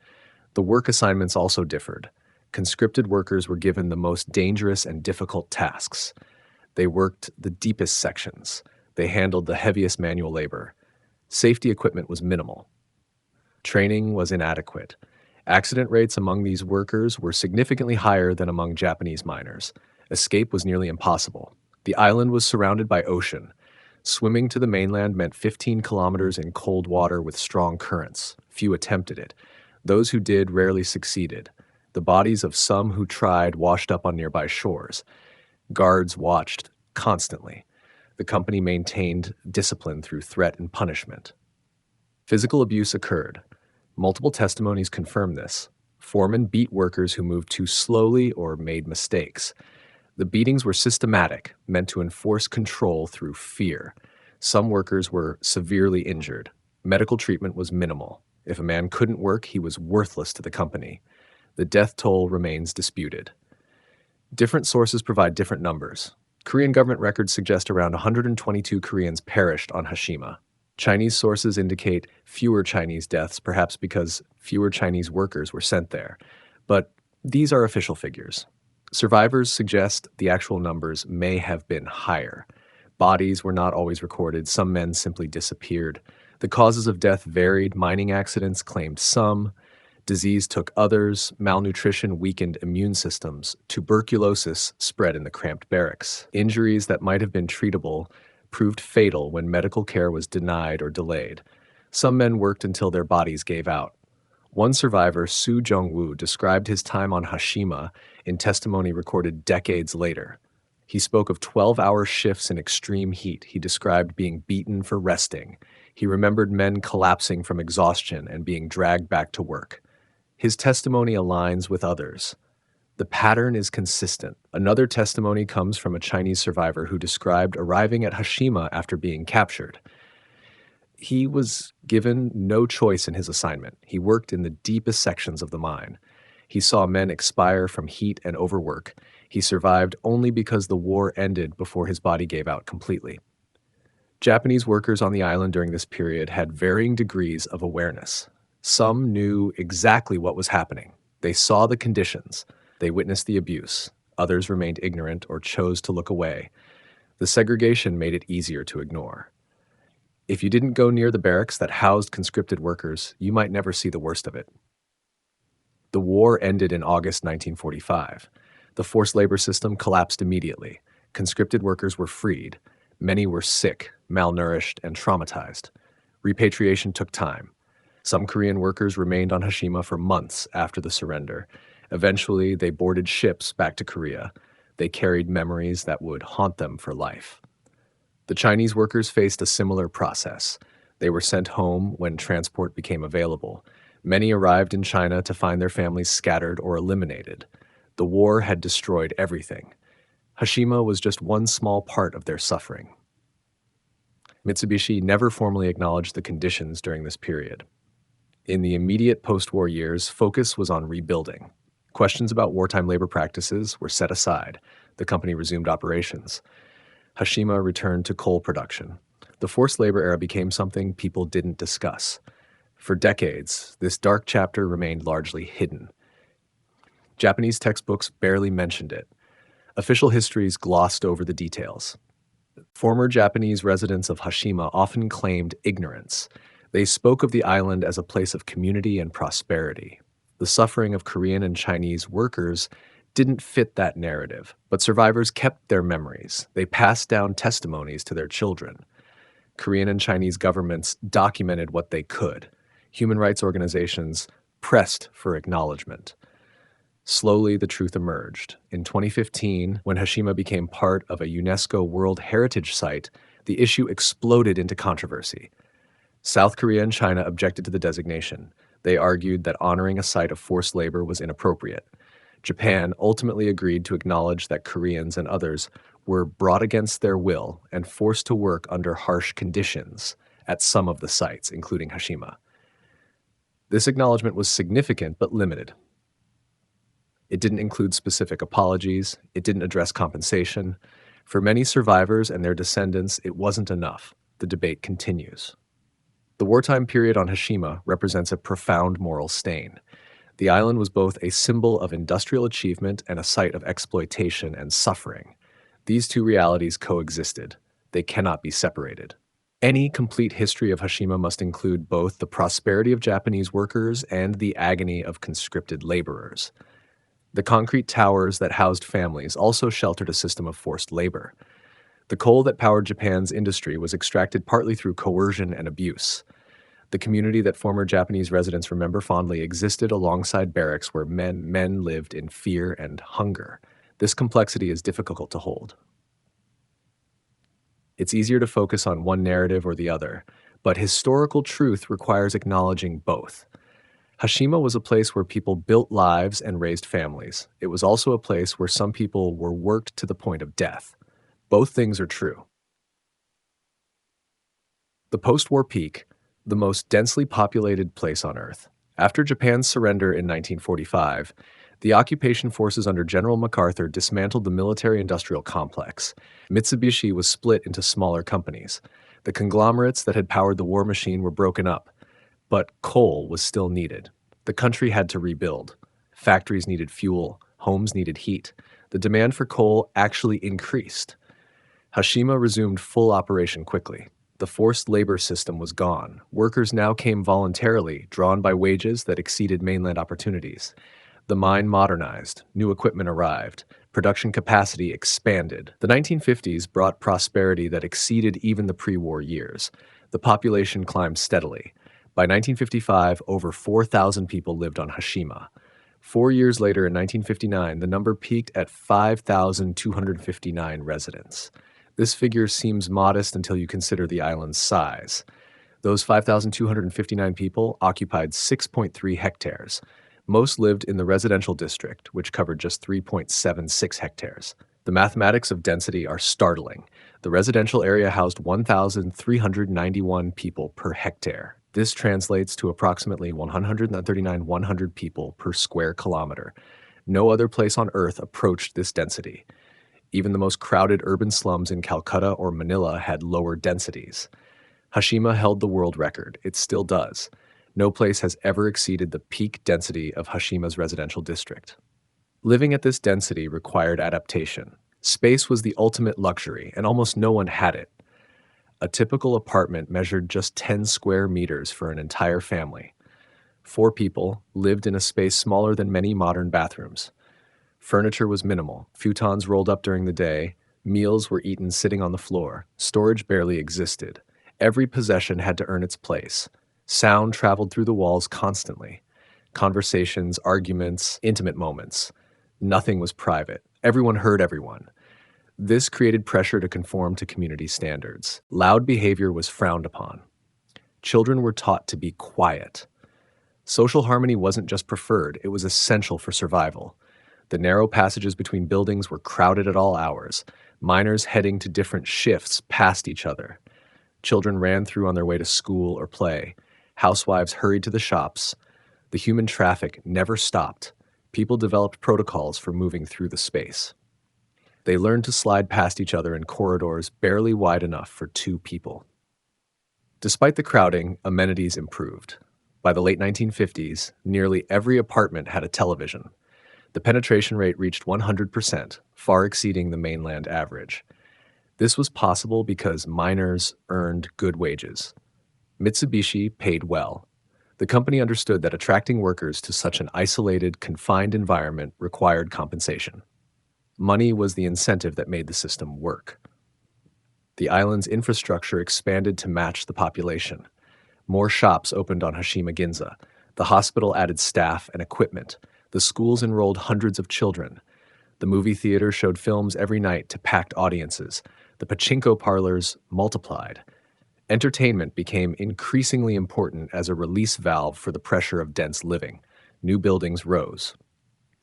The work assignments also differed. Conscripted workers were given the most dangerous and difficult tasks. They worked the deepest sections. They handled the heaviest manual labor. Safety equipment was minimal. Training was inadequate. Accident rates among these workers were significantly higher than among Japanese miners. Escape was nearly impossible. The island was surrounded by ocean. Swimming to the mainland meant 15 kilometers in cold water with strong currents. Few attempted it. Those who did rarely succeeded. The bodies of some who tried washed up on nearby shores. Guards watched constantly. The company maintained discipline through threat and punishment. Physical abuse occurred. Multiple testimonies confirm this. Foremen beat workers who moved too slowly or made mistakes. The beatings were systematic, meant to enforce control through fear. Some workers were severely injured. Medical treatment was minimal. If a man couldn't work, he was worthless to the company. The death toll remains disputed. Different sources provide different numbers. Korean government records suggest around 122 Koreans perished on Hashima. Chinese sources indicate fewer Chinese deaths, perhaps because fewer Chinese workers were sent there. But these are official figures. Survivors suggest the actual numbers may have been higher. Bodies were not always recorded. Some men simply disappeared. The causes of death varied. Mining accidents claimed some. Disease took others. Malnutrition weakened immune systems. Tuberculosis spread in the cramped barracks. Injuries that might have been treatable proved fatal when medical care was denied or delayed. Some men worked until their bodies gave out. One survivor, Su Jong-woo, described his time on Hashima in testimony recorded decades later. He spoke of 12-hour shifts in extreme heat. He described being beaten for resting. He remembered men collapsing from exhaustion and being dragged back to work. His testimony aligns with others. The pattern is consistent. Another testimony comes from a Chinese survivor who described arriving at Hashima after being captured. He was given no choice in his assignment. He worked in the deepest sections of the mine. He saw men expire from heat and overwork. He survived only because the war ended before his body gave out completely. Japanese workers on the island during this period had varying degrees of awareness. Some knew exactly what was happening. They saw the conditions. They witnessed the abuse. Others remained ignorant or chose to look away. The segregation made it easier to ignore. If you didn't go near the barracks that housed conscripted workers, you might never see the worst of it. The war ended in August 1945. The forced labor system collapsed immediately. Conscripted workers were freed. Many were sick, malnourished, and traumatized. Repatriation took time. Some Korean workers remained on Hashima for months after the surrender. Eventually, they boarded ships back to Korea. They carried memories that would haunt them for life. The Chinese workers faced a similar process. They were sent home when transport became available. Many arrived in China to find their families scattered or eliminated. The war had destroyed everything. Hashima was just one small part of their suffering. Mitsubishi never formally acknowledged the conditions during this period. In the immediate post-war years, focus was on rebuilding. Questions about wartime labor practices were set aside. The company resumed operations. Hashima returned to coal production. The forced labor era became something people didn't discuss. For decades, this dark chapter remained largely hidden. Japanese textbooks barely mentioned it. Official histories glossed over the details. Former Japanese residents of Hashima often claimed ignorance. They spoke of the island as a place of community and prosperity. The suffering of Korean and Chinese workers didn't fit that narrative, but survivors kept their memories. They passed down testimonies to their children. Korean and Chinese governments documented what they could. Human rights organizations pressed for acknowledgement. Slowly, the truth emerged. In 2015, when Hashima became part of a UNESCO World Heritage Site, the issue exploded into controversy. South Korea and China objected to the designation. They argued that honoring a site of forced labor was inappropriate. Japan ultimately agreed to acknowledge that Koreans and others were brought against their will and forced to work under harsh conditions at some of the sites, including Hashima. This acknowledgement was significant but limited. It didn't include specific apologies. It didn't address compensation. For many survivors and their descendants, it wasn't enough. The debate continues. The wartime period on Hashima represents a profound moral stain. The island was both a symbol of industrial achievement and a site of exploitation and suffering. These two realities coexisted. They cannot be separated. Any complete history of Hashima must include both the prosperity of Japanese workers and the agony of conscripted laborers. The concrete towers that housed families also sheltered a system of forced labor. The coal that powered Japan's industry was extracted partly through coercion and abuse. The community that former Japanese residents remember fondly existed alongside barracks where men lived in fear and hunger. This complexity is difficult to hold. It's easier to focus on one narrative or the other, but historical truth requires acknowledging both. Hashima was a place where people built lives and raised families. It was also a place where some people were worked to the point of death. Both things are true. The post-war peak, the most densely populated place on Earth. After Japan's surrender in 1945, the occupation forces under General MacArthur dismantled the military-industrial complex. Mitsubishi was split into smaller companies. The conglomerates that had powered the war machine were broken up. But coal was still needed. The country had to rebuild. Factories needed fuel. Homes needed heat. The demand for coal actually increased. Hashima resumed full operation quickly. The forced labor system was gone. Workers now came voluntarily, drawn by wages that exceeded mainland opportunities. The mine modernized. New equipment arrived. Production capacity expanded. The 1950s brought prosperity that exceeded even the pre-war years. The population climbed steadily. By 1955, over 4,000 people lived on Hashima. 4 years later, in 1959, the number peaked at 5,259 residents. This figure seems modest until you consider the island's size. Those 5,259 people occupied 6.3 hectares. Most lived in the residential district, which covered just 3.76 hectares. The mathematics of density are startling. The residential area housed 1,391 people per hectare. This translates to approximately 139 people per square kilometer. No other place on Earth approached this density. Even the most crowded urban slums in Calcutta or Manila had lower densities. Hashima held the world record. It still does. No place has ever exceeded the peak density of Hashima's residential district. Living at this density required adaptation. Space was the ultimate luxury, and almost no one had it. A typical apartment measured just 10 square meters for an entire family. 4 people lived in a space smaller than many modern bathrooms. Furniture was minimal, futons rolled up during the day, meals were eaten sitting on the floor, storage barely existed. Every possession had to earn its place. Sound traveled through the walls constantly. Conversations, arguments, intimate moments. Nothing was private. Everyone heard everyone. This created pressure to conform to community standards. Loud behavior was frowned upon. Children were taught to be quiet. Social harmony wasn't just preferred, it was essential for survival. The narrow passages between buildings were crowded at all hours. Miners heading to different shifts passed each other. Children ran through on their way to school or play. Housewives hurried to the shops. The human traffic never stopped. People developed protocols for moving through the space. They learned to slide past each other in corridors barely wide enough for two people. Despite the crowding, amenities improved. By the late 1950s, nearly every apartment had a television. The penetration rate reached 100%, far exceeding the mainland average. This was possible because miners earned good wages. Mitsubishi paid well. The company understood that attracting workers to such an isolated, confined environment required compensation. Money was the incentive that made the system work. The island's infrastructure expanded to match the population. More shops opened on Hashima Ginza. The hospital added staff and equipment. The schools enrolled hundreds of children. The movie theater showed films every night to packed audiences. The pachinko parlors multiplied. Entertainment became increasingly important as a release valve for the pressure of dense living. New buildings rose.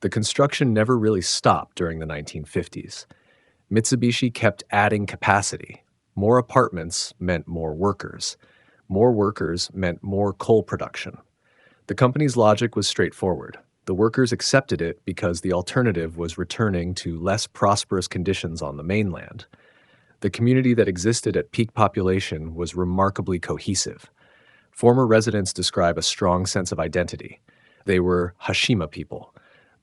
The construction never really stopped during the 1950s. Mitsubishi kept adding capacity. More apartments meant more workers. More workers meant more coal production. The company's logic was straightforward. The workers accepted it because the alternative was returning to less prosperous conditions on the mainland. The community that existed at peak population was remarkably cohesive. Former residents describe a strong sense of identity. They were Hashima people.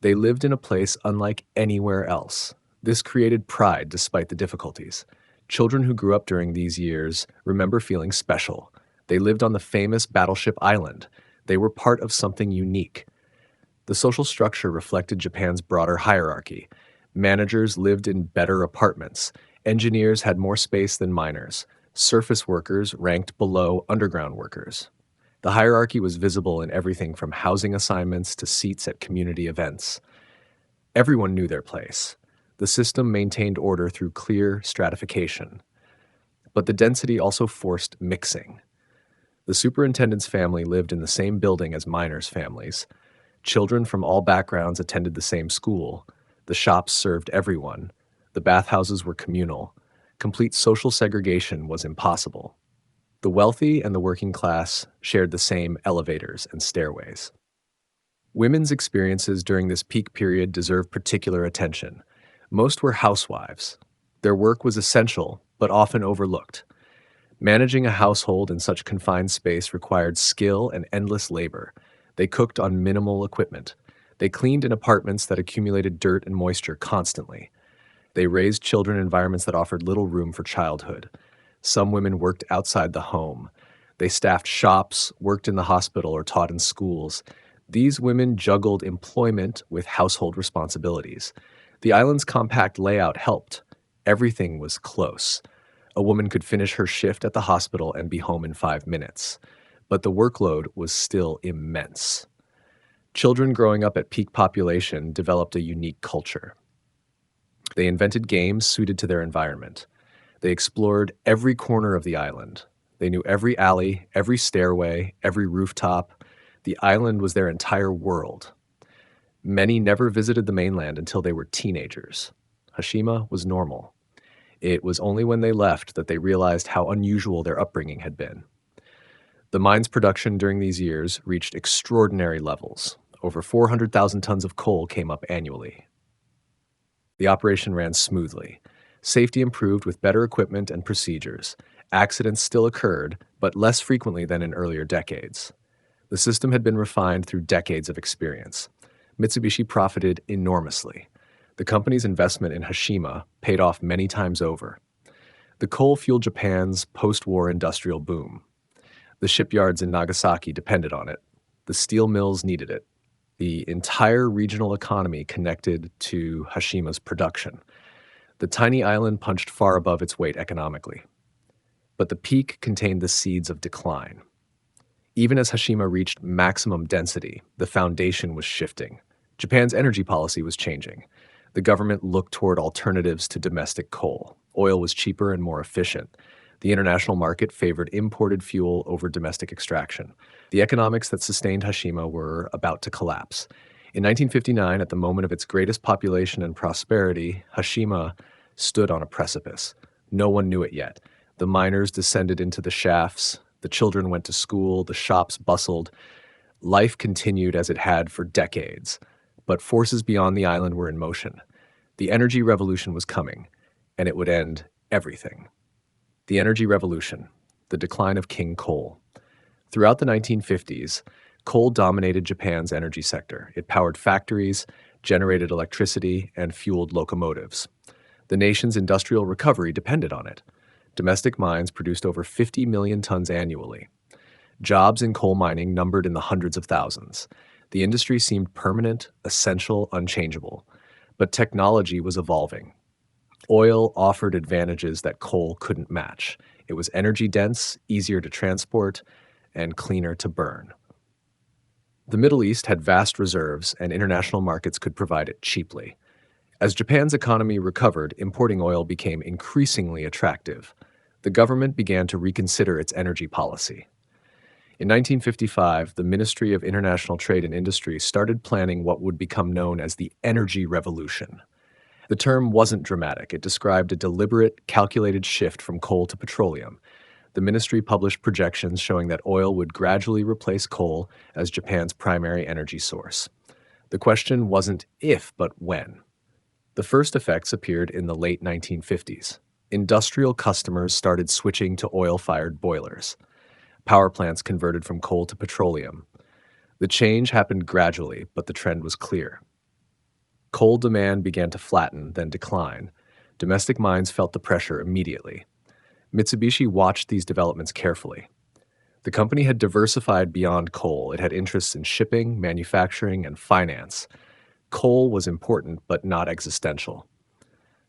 They lived in a place unlike anywhere else. This created pride despite the difficulties. Children who grew up during these years remember feeling special. They lived on the famous Battleship Island. They were part of something unique. The social structure reflected Japan's broader hierarchy. Managers lived in better apartments. Engineers had more space than miners. Surface workers ranked below underground workers. The hierarchy was visible in everything from housing assignments to seats at community events. Everyone knew their place. The system maintained order through clear stratification. But the density also forced mixing. The superintendent's family lived in the same building as miners' families. Children from all backgrounds attended the same school. The shops served everyone. The bathhouses were communal. Complete social segregation was impossible. The wealthy and the working class shared the same elevators and stairways. Women's experiences during this peak period deserve particular attention. Most were housewives. Their work was essential, but often overlooked. Managing a household in such confined space required skill and endless labor. They cooked on minimal equipment. They cleaned in apartments that accumulated dirt and moisture constantly. They raised children in environments that offered little room for childhood. Some women worked outside the home. They staffed shops, worked in the hospital, or taught in schools. These women juggled employment with household responsibilities. The island's compact layout helped. Everything was close. A woman could finish her shift at the hospital and be home in 5 minutes. But the workload was still immense. Children growing up at peak population developed a unique culture. They invented games suited to their environment. They explored every corner of the island. They knew every alley, every stairway, every rooftop. The island was their entire world. Many never visited the mainland until they were teenagers. Hashima was normal. It was only when they left that they realized how unusual their upbringing had been. The mine's production during these years reached extraordinary levels. Over 400,000 tons of coal came up annually. The operation ran smoothly. Safety improved with better equipment and procedures. Accidents still occurred, but less frequently than in earlier decades. The system had been refined through decades of experience. Mitsubishi profited enormously. The company's investment in Hashima paid off many times over. The coal fueled Japan's post-war industrial boom. The shipyards in Nagasaki depended on it. The steel mills needed it. The entire regional economy connected to Hashima's production. The tiny island punched far above its weight economically. But the peak contained the seeds of decline. Even as Hashima reached maximum density, the foundation was shifting. Japan's energy policy was changing. The government looked toward alternatives to domestic coal. Oil was cheaper and more efficient. The international market favored imported fuel over domestic extraction. The economics that sustained Hashima were about to collapse. In 1959, at the moment of its greatest population and prosperity, Hashima stood on a precipice. No one knew it yet. The miners descended into the shafts, the children went to school, the shops bustled. Life continued as it had for decades, but forces beyond the island were in motion. The energy revolution was coming, and it would end everything. The energy revolution, the decline of King Coal. Throughout the 1950s, coal dominated Japan's energy sector. It powered factories, generated electricity, and fueled locomotives. The nation's industrial recovery depended on it. Domestic mines produced over 50 million tons annually. Jobs in coal mining numbered in the hundreds of thousands. The industry seemed permanent, essential, unchangeable. But technology was evolving. Oil offered advantages that coal couldn't match. It was energy-dense, easier to transport, and cleaner to burn. The Middle East had vast reserves, and international markets could provide it cheaply. As Japan's economy recovered, importing oil became increasingly attractive. The government began to reconsider its energy policy. In 1955, the Ministry of International Trade and Industry started planning what would become known as the Energy Revolution. The term wasn't dramatic. It described a deliberate, calculated shift from coal to petroleum. The ministry published projections showing that oil would gradually replace coal as Japan's primary energy source. The question wasn't if, but when. The first effects appeared in the late 1950s. Industrial customers started switching to oil-fired boilers. Power plants converted from coal to petroleum. The change happened gradually, but the trend was clear. Coal demand began to flatten, then decline. Domestic mines felt the pressure immediately. Mitsubishi watched these developments carefully. The company had diversified beyond coal. It had interests in shipping, manufacturing, and finance. Coal was important, but not existential.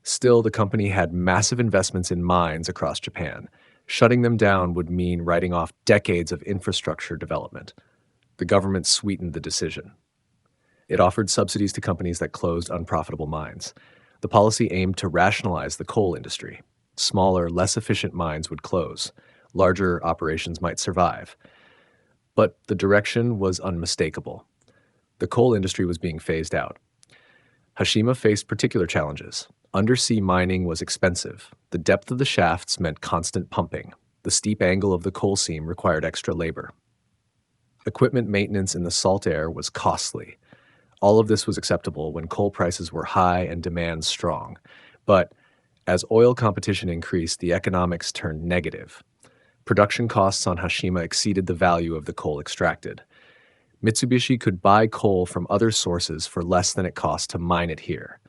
Still, the company had massive investments in mines across Japan. Shutting them down would mean writing off decades of infrastructure development. The government sweetened the decision. It offered subsidies to companies that closed unprofitable mines. The policy aimed to rationalize the coal industry. Smaller, less efficient mines would close. Larger operations might survive. But the direction was unmistakable. The coal industry was being phased out. Hashima faced particular challenges. Undersea mining was expensive. The depth of the shafts meant constant pumping. The steep angle of the coal seam required extra labor. Equipment maintenance in the salt air was costly. All of this was acceptable when coal prices were high and demand strong. But as oil competition increased, the economics turned negative. Production costs on Hashima exceeded the value of the coal extracted. Mitsubishi could buy coal from other sources for less than it cost to mine it here.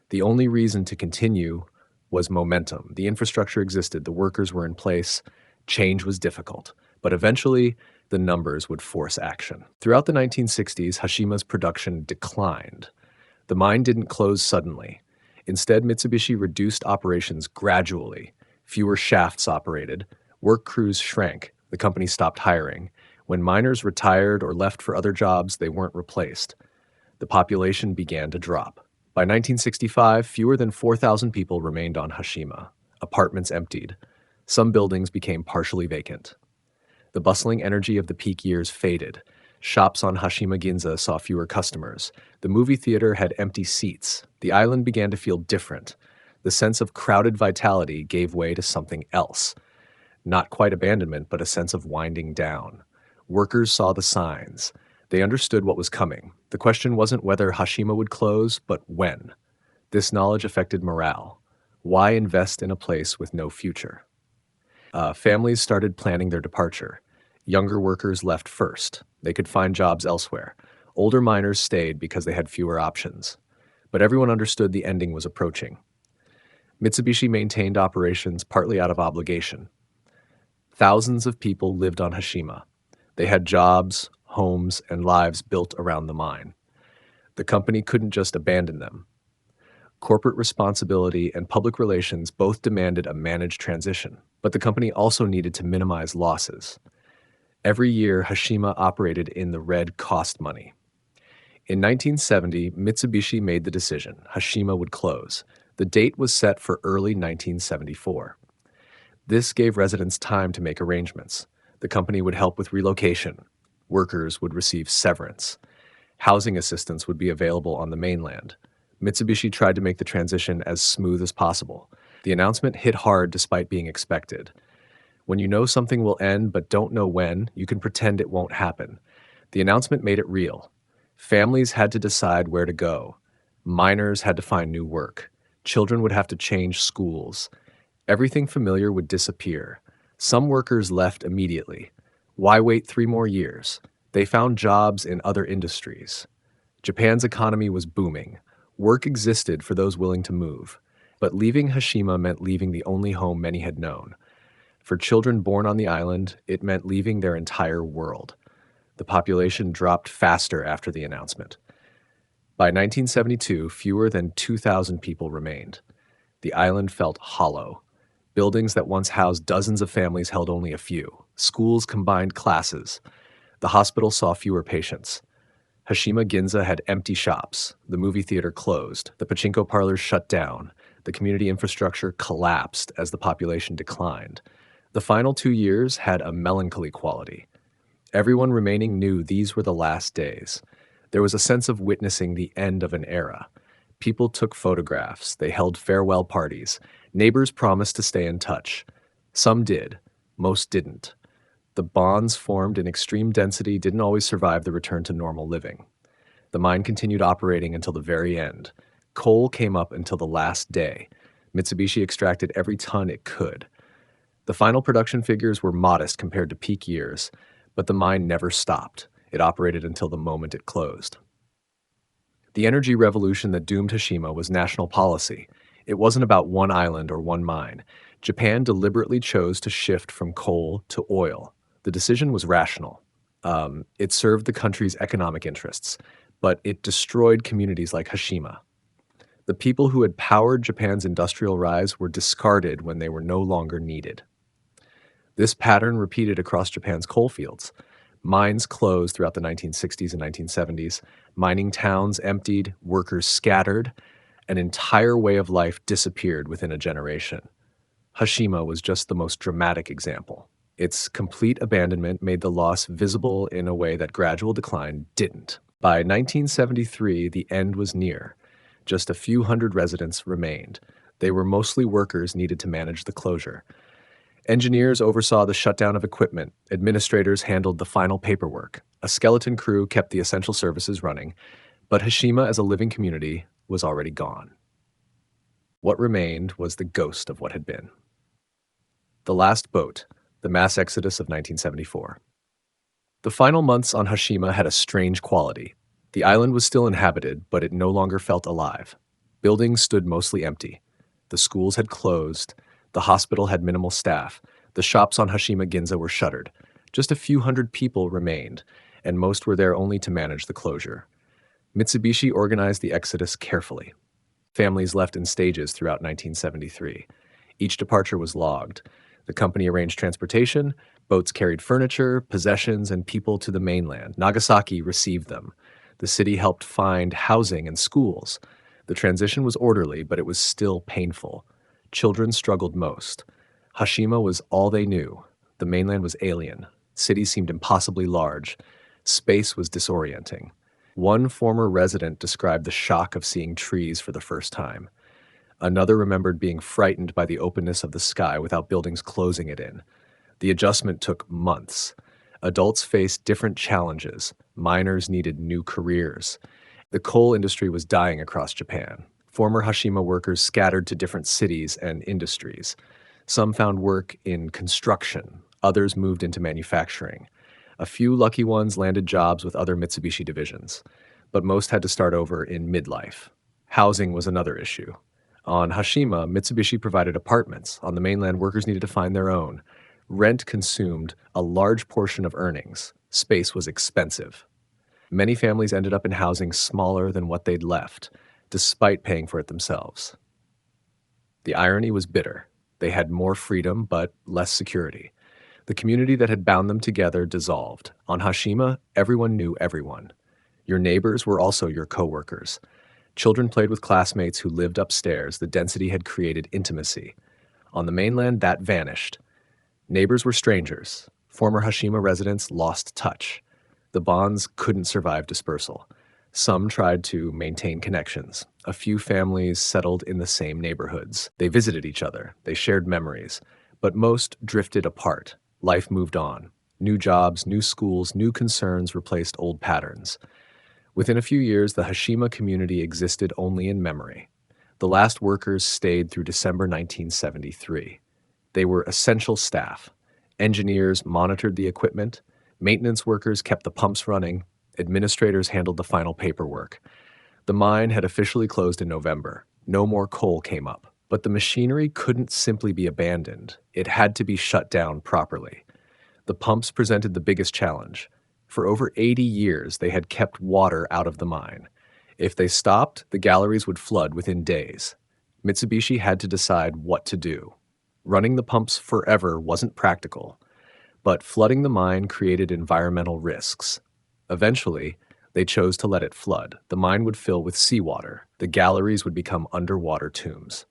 The only reason to continue was momentum. The infrastructure existed, the workers were in place, change was difficult. But eventually, the numbers would force action. Throughout the 1960s, Hashima's production declined. The mine didn't close suddenly. Instead, Mitsubishi reduced operations gradually. Fewer shafts operated. Work crews shrank. The company stopped hiring. When miners retired or left for other jobs, they weren't replaced. The population began to drop. By 1965, fewer than 4,000 people remained on Hashima. Apartments emptied. Some buildings became partially vacant. The bustling energy of the peak years faded. Shops on Hashima Ginza saw fewer customers. The movie theater had empty seats. The island began to feel different. The sense of crowded vitality gave way to something else. Not quite abandonment, but a sense of winding down. Workers saw the signs. They understood what was coming. The question wasn't whether Hashima would close, but when. This knowledge affected morale. Why invest in a place with no future? Families started planning their departure. Younger workers left first. They could find jobs elsewhere. Older miners stayed because they had fewer options. But everyone understood the ending was approaching. Mitsubishi maintained operations partly out of obligation. Thousands of people lived on Hashima. They had jobs, homes, and lives built around the mine. The company couldn't just abandon them. Corporate responsibility and public relations both demanded a managed transition, but the company also needed to minimize losses. Every year, Hashima operated in the red cost money. In 1970, Mitsubishi made the decision Hashima would close. The date was set for early 1974. This gave residents time to make arrangements. The company would help with relocation. Workers would receive severance. Housing assistance would be available on the mainland. Mitsubishi tried to make the transition as smooth as possible. The announcement hit hard despite being expected. When you know something will end but don't know when, you can pretend it won't happen. The announcement made it real. Families had to decide where to go. Miners had to find new work. Children would have to change schools. Everything familiar would disappear. Some workers left immediately. Why wait 3 more years? They found jobs in other industries. Japan's economy was booming. Work existed for those willing to move. But leaving Hashima meant leaving the only home many had known. For children born on the island, it meant leaving their entire world. The population dropped faster after the announcement. By 1972, fewer than 2,000 people remained. The island felt hollow. Buildings that once housed dozens of families held only a few. Schools combined classes. The hospital saw fewer patients. Hashima Ginza had empty shops. The movie theater closed. The pachinko parlors shut down. The community infrastructure collapsed as the population declined. The final 2 years had a melancholy quality. Everyone remaining knew these were the last days. There was a sense of witnessing the end of an era. People took photographs. They held farewell parties. Neighbors promised to stay in touch. Some did. Most didn't. The bonds formed in extreme density didn't always survive the return to normal living. The mine continued operating until the very end. Coal came up until the last day. Mitsubishi extracted every ton it could. The final production figures were modest compared to peak years, but the mine never stopped. It operated until the moment it closed. The energy revolution that doomed Hashima was national policy. It wasn't about one island or one mine. Japan deliberately chose to shift from coal to oil. The decision was rational. It served the country's economic interests, but it destroyed communities like Hashima. The people who had powered Japan's industrial rise were discarded when they were no longer needed. This pattern repeated across Japan's coal fields. Mines closed throughout the 1960s and 1970s. Mining towns emptied, workers scattered. An entire way of life disappeared within a generation. Hashima was just the most dramatic example. Its complete abandonment made the loss visible in a way that gradual decline didn't. By 1973, the end was near. Just a few hundred residents remained. They were mostly workers needed to manage the closure. Engineers oversaw the shutdown of equipment. Administrators handled the final paperwork. A skeleton crew kept the essential services running. But Hashima as a living community was already gone. What remained was the ghost of what had been. The Last Boat, the mass exodus of 1974. The final months on Hashima had a strange quality. The island was still inhabited, but it no longer felt alive. Buildings stood mostly empty. The schools had closed. The hospital had minimal staff. The shops on Hashima Ginza were shuttered. Just a few hundred people remained, and most were there only to manage the closure. Mitsubishi organized the exodus carefully. Families left in stages throughout 1973. Each departure was logged. The company arranged transportation. Boats carried furniture, possessions, and people to the mainland. Nagasaki received them. The city helped find housing and schools. The transition was orderly, but it was still painful. Children struggled most. Hashima was all they knew. The mainland was alien. Cities seemed impossibly large. Space was disorienting. One former resident described the shock of seeing trees for the first time. Another remembered being frightened by the openness of the sky without buildings closing it in. The adjustment took months. Adults faced different challenges. Miners needed new careers. The coal industry was dying across Japan. Former Hashima workers scattered to different cities and industries. Some found work in construction. Others moved into manufacturing. A few lucky ones landed jobs with other Mitsubishi divisions. But most had to start over in midlife. Housing was another issue. On Hashima, Mitsubishi provided apartments. On the mainland, workers needed to find their own. Rent consumed a large portion of earnings. Space was expensive. Many families ended up in housing smaller than what they'd left, despite paying for it themselves. The irony was bitter. They had more freedom, but less security. The community that had bound them together dissolved. On Hashima, everyone knew everyone. Your neighbors were also your coworkers. Children played with classmates who lived upstairs. The density had created intimacy. On the mainland, that vanished. Neighbors were strangers. Former Hashima residents lost touch. The bonds couldn't survive dispersal. Some tried to maintain connections. A few families settled in the same neighborhoods. They visited each other. They shared memories. But most drifted apart. Life moved on. New jobs, new schools, new concerns replaced old patterns. Within a few years, the Hashima community existed only in memory. The last workers stayed through December 1973. They were essential staff. Engineers monitored the equipment. Maintenance workers kept the pumps running. Administrators handled the final paperwork. The mine had officially closed in November. No more coal came up. But the machinery couldn't simply be abandoned. It had to be shut down properly. The pumps presented the biggest challenge. For over 80 years, they had kept water out of the mine. If they stopped, the galleries would flood within days. Mitsubishi had to decide what to do. Running the pumps forever wasn't practical, but flooding the mine created environmental risks. Eventually, they chose to let it flood. The mine would fill with seawater. The galleries would become underwater tombs.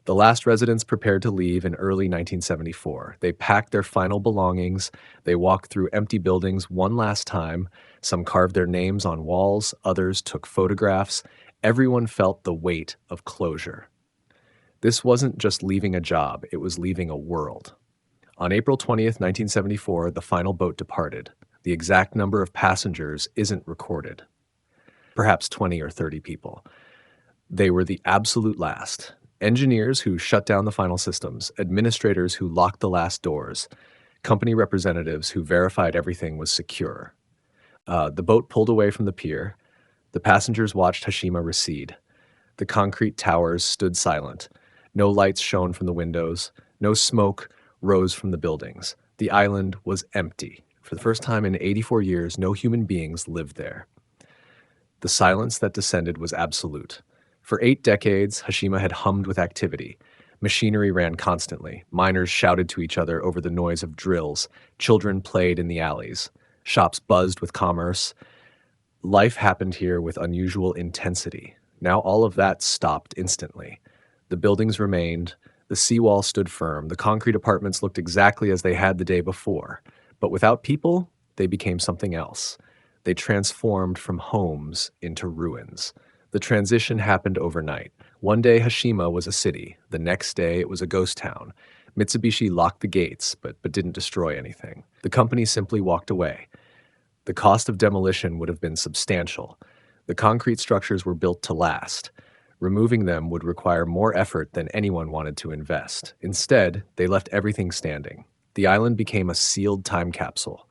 The last residents prepared to leave in early 1974. They packed their final belongings. They walked through empty buildings one last time. Some carved their names on walls. Others took photographs. Everyone felt the weight of closure. This wasn't just leaving a job. It was leaving a world. On April 20th, 1974, the final boat departed. The exact number of passengers isn't recorded. Perhaps 20 or 30 people. They were the absolute last. Engineers who shut down the final systems, administrators who locked the last doors, company representatives who verified everything was secure. The boat pulled away from the pier. The passengers watched Hashima recede. The concrete towers stood silent. No lights shone from the windows. No smoke rose from the buildings. The island was empty. For the first time in 84 years, no human beings lived there. The silence that descended was absolute. For 8 decades, Hashima had hummed with activity. Machinery ran constantly. Miners shouted to each other over the noise of drills. Children played in the alleys. Shops buzzed with commerce. Life happened here with unusual intensity. Now all of that stopped instantly. The buildings remained. The seawall stood firm. The concrete apartments looked exactly as they had the day before. But without people, they became something else. They transformed from homes into ruins. The transition happened overnight. One day, Hashima was a city. The next day, it was a ghost town. Mitsubishi locked the gates, but didn't destroy anything. The company simply walked away. The cost of demolition would have been substantial. The concrete structures were built to last. Removing them would require more effort than anyone wanted to invest. Instead, they left everything standing. The island became a sealed time capsule.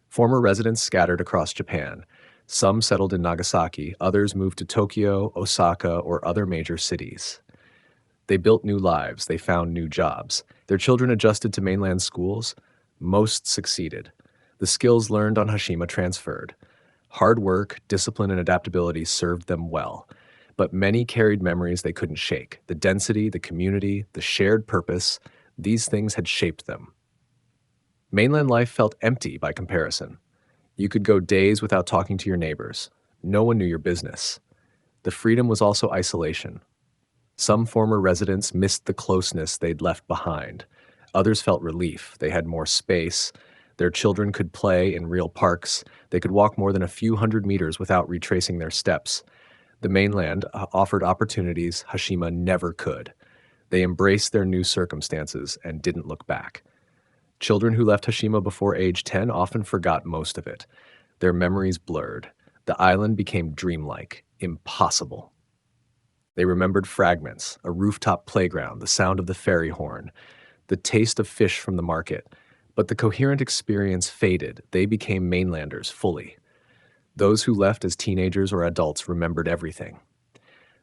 Former residents scattered across Japan. Some settled in Nagasaki, others moved to Tokyo, Osaka, or other major cities. They built new lives, they found new jobs. Their children adjusted to mainland schools. Most succeeded. The skills learned on Hashima transferred. Hard work, discipline, and adaptability served them well. But many carried memories they couldn't shake. The density, the community, the shared purpose, these things had shaped them. Mainland life felt empty by comparison. You could go days without talking to your neighbors. No one knew your business. The freedom was also isolation. Some former residents missed the closeness they'd left behind. Others felt relief. They had more space. Their children could play in real parks. They could walk more than a few hundred meters without retracing their steps. The mainland offered opportunities Hashima never could. They embraced their new circumstances and didn't look back. Children who left Hashima before age 10 often forgot most of it. Their memories blurred. The island became dreamlike, impossible. They remembered fragments, a rooftop playground, the sound of the ferry horn, the taste of fish from the market. But the coherent experience faded. They became mainlanders fully. Those who left as teenagers or adults remembered everything.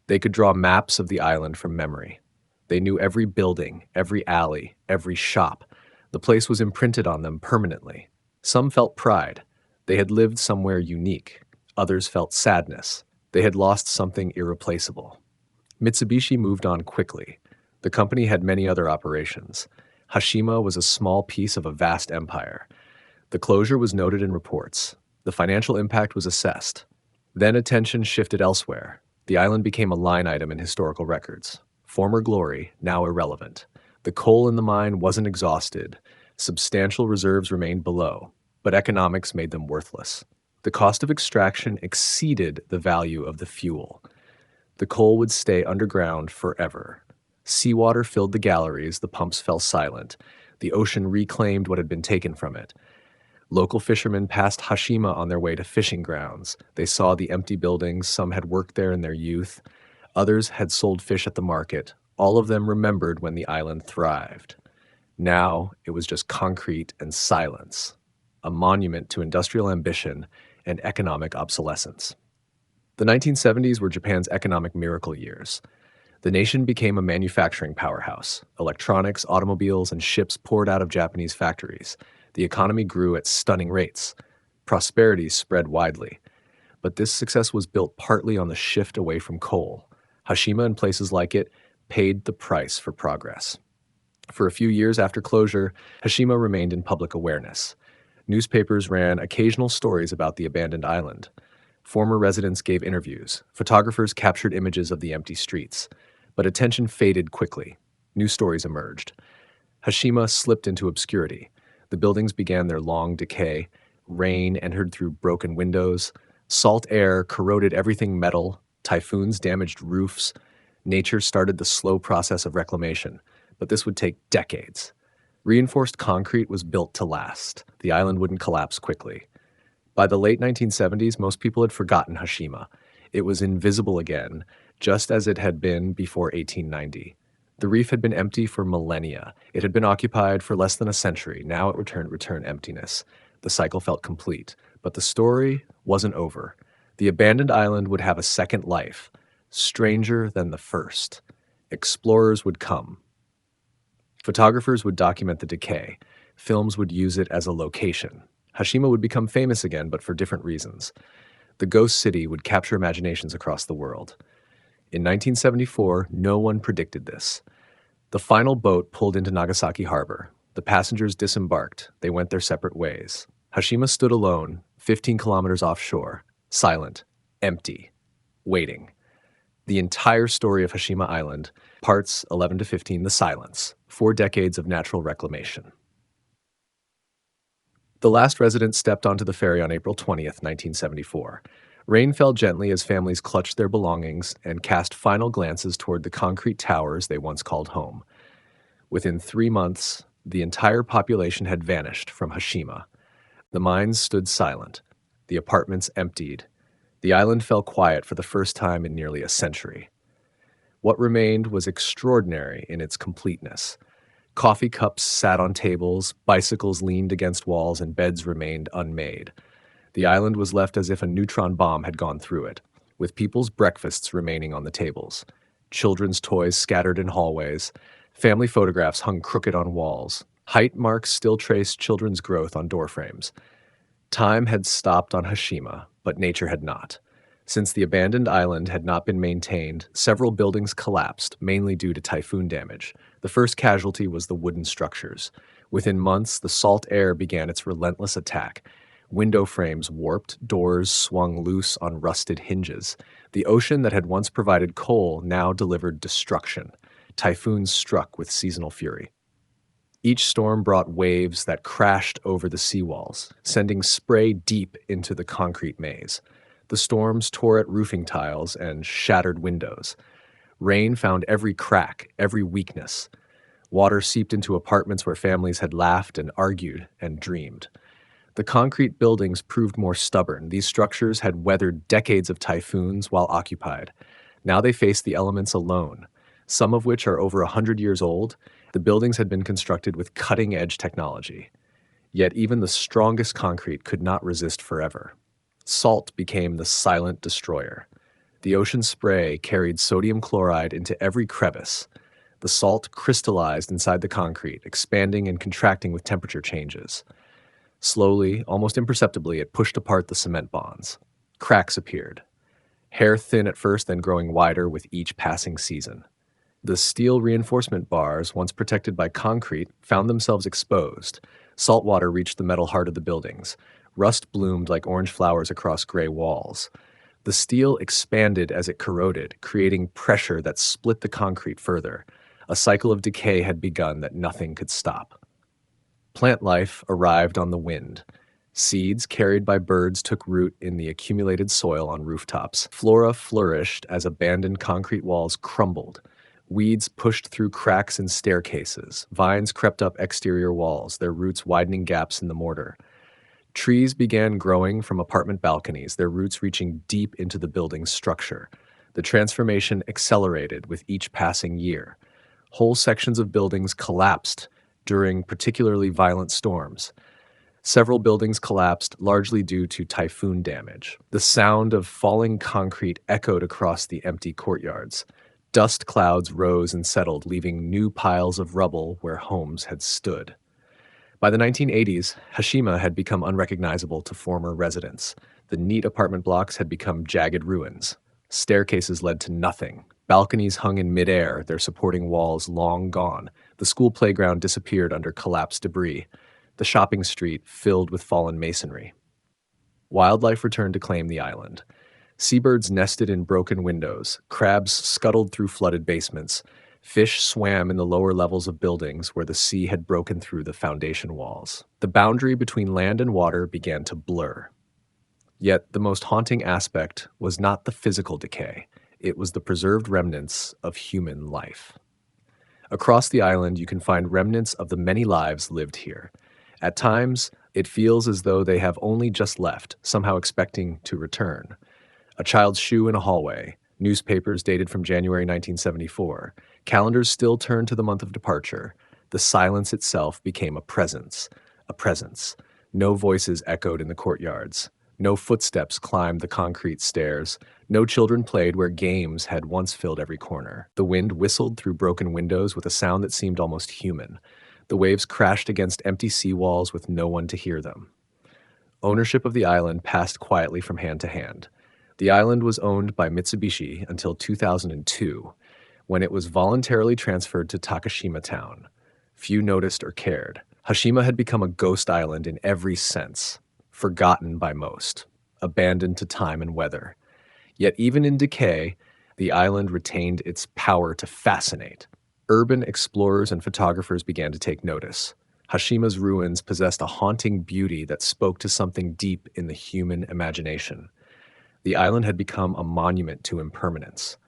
They could draw maps of the island from memory. They knew every building, every alley, every shop. The place was imprinted on them permanently. Some felt pride. They had lived somewhere unique. Others felt sadness. They had lost something irreplaceable. Mitsubishi moved on quickly. The company had many other operations. Hashima was a small piece of a vast empire. The closure was noted in reports. The financial impact was assessed. Then attention shifted elsewhere. The island became a line item in historical records. Former glory, now irrelevant. The coal in the mine wasn't exhausted. Substantial reserves remained below, but economics made them worthless. The cost of extraction exceeded the value of the fuel. The coal would stay underground forever. Seawater filled the galleries, the pumps fell silent. The ocean reclaimed what had been taken from it. Local fishermen passed Hashima on their way to fishing grounds. They saw the empty buildings. Some had worked there in their youth. Others had sold fish at the market. All of them remembered when the island thrived. Now it was just concrete and silence, a monument to industrial ambition and economic obsolescence. The 1970s were Japan's economic miracle years. The nation became a manufacturing powerhouse. Electronics, automobiles, and ships poured out of Japanese factories. The economy grew at stunning rates. Prosperity spread widely. But this success was built partly on the shift away from coal. Hashima and places like it paid the price for progress. For a few years after closure, Hashima remained in public awareness. Newspapers ran occasional stories about the abandoned island. Former residents gave interviews. Photographers captured images of the empty streets. But attention faded quickly. New stories emerged. Hashima slipped into obscurity. The buildings began their long decay. Rain entered through broken windows. Salt air corroded everything metal. Typhoons damaged roofs. Nature started the slow process of reclamation. But this would take decades. Reinforced concrete was built to last. The island wouldn't collapse quickly. By the late 1970s, most people had forgotten Hashima. It was invisible again, just as it had been before 1890. The reef had been empty for millennia. It had been occupied for less than a century. Now it returned emptiness. The cycle felt complete. But the story wasn't over. The abandoned island would have a second life, stranger than the first. Explorers would come. Photographers would document the decay. Films would use it as a location. Hashima would become famous again, but for different reasons. The ghost city would capture imaginations across the world. In 1974, no one predicted this. The final boat pulled into Nagasaki harbor. The passengers disembarked. They went their separate ways. Hashima stood alone, 15 kilometers offshore, silent, empty, waiting. The entire story of Hashima Island, parts 11 to 15, The Silence, 4 decades of natural reclamation. The last resident stepped onto the ferry on April 20th, 1974. Rain fell gently as families clutched their belongings and cast final glances toward the concrete towers they once called home. Within 3 months, the entire population had vanished from Hashima. The mines stood silent. The apartments emptied. The island fell quiet for the first time in nearly a century. What remained was extraordinary in its completeness. Coffee cups sat on tables, bicycles leaned against walls, and beds remained unmade. The island was left as if a neutron bomb had gone through it, with people's breakfasts remaining on the tables. Children's toys scattered in hallways. Family photographs hung crooked on walls. Height marks still traced children's growth on doorframes. Time had stopped on Hashima, but nature had not. Since the abandoned island had not been maintained, several buildings collapsed, mainly due to typhoon damage. The first casualty was the wooden structures. Within months, the salt air began its relentless attack. Window frames warped, doors swung loose on rusted hinges. The ocean that had once provided coal now delivered destruction. Typhoons struck with seasonal fury. Each storm brought waves that crashed over the seawalls, sending spray deep into the concrete maze. The storms tore at roofing tiles and shattered windows. Rain found every crack, every weakness. Water seeped into apartments where families had laughed and argued and dreamed. The concrete buildings proved more stubborn. These structures had weathered decades of typhoons while occupied. Now they faced the elements alone, some of which are over 100 years old. The buildings had been constructed with cutting-edge technology. Yet even the strongest concrete could not resist forever. Salt became the silent destroyer. The ocean spray carried sodium chloride into every crevice. The salt crystallized inside the concrete, expanding and contracting with temperature changes. Slowly, almost imperceptibly, it pushed apart the cement bonds. Cracks appeared. Hair thin at first, then growing wider with each passing season. The steel reinforcement bars, once protected by concrete, found themselves exposed. Salt water reached the metal heart of the buildings. Rust bloomed like orange flowers across gray walls. The steel expanded as it corroded, creating pressure that split the concrete further. A cycle of decay had begun that nothing could stop. Plant life arrived on the wind. Seeds carried by birds took root in the accumulated soil on rooftops. Flora flourished as abandoned concrete walls crumbled. Weeds pushed through cracks in staircases. Vines crept up exterior walls, their roots widening gaps in the mortar. Trees began growing from apartment balconies, their roots reaching deep into the building's structure. The transformation accelerated with each passing year. Whole sections of buildings collapsed during particularly violent storms. Several buildings collapsed largely due to typhoon damage. The sound of falling concrete echoed across the empty courtyards. Dust clouds rose and settled, leaving new piles of rubble where homes had stood. By the 1980s, Hashima had become unrecognizable to former residents. The neat apartment blocks had become jagged ruins. Staircases led to nothing. Balconies hung in midair, their supporting walls long gone. The school playground disappeared under collapsed debris. The shopping street filled with fallen masonry. Wildlife returned to claim the island. Seabirds nested in broken windows. Crabs scuttled through flooded basements. Fish swam in the lower levels of buildings where the sea had broken through the foundation walls. The boundary between land and water began to blur. Yet the most haunting aspect was not the physical decay. It was the preserved remnants of human life. Across the island, you can find remnants of the many lives lived here. At times, it feels as though they have only just left, somehow expecting to return. A child's shoe in a hallway, newspapers dated from January 1974, calendars still turned to the month of departure. The silence itself became a presence. A presence. No voices echoed in the courtyards. No footsteps climbed the concrete stairs. No children played where games had once filled every corner. The wind whistled through broken windows with a sound that seemed almost human. The waves crashed against empty seawalls with no one to hear them. Ownership of the island passed quietly from hand to hand. The island was owned by Mitsubishi until 2002, when it was voluntarily transferred to Takashima Town. Few noticed or cared. Hashima had become a ghost island in every sense, forgotten by most, abandoned to time and weather. Yet even in decay, the island retained its power to fascinate. Urban explorers and photographers began to take notice. Hashima's ruins possessed a haunting beauty that spoke to something deep in the human imagination. The island had become a monument to impermanence,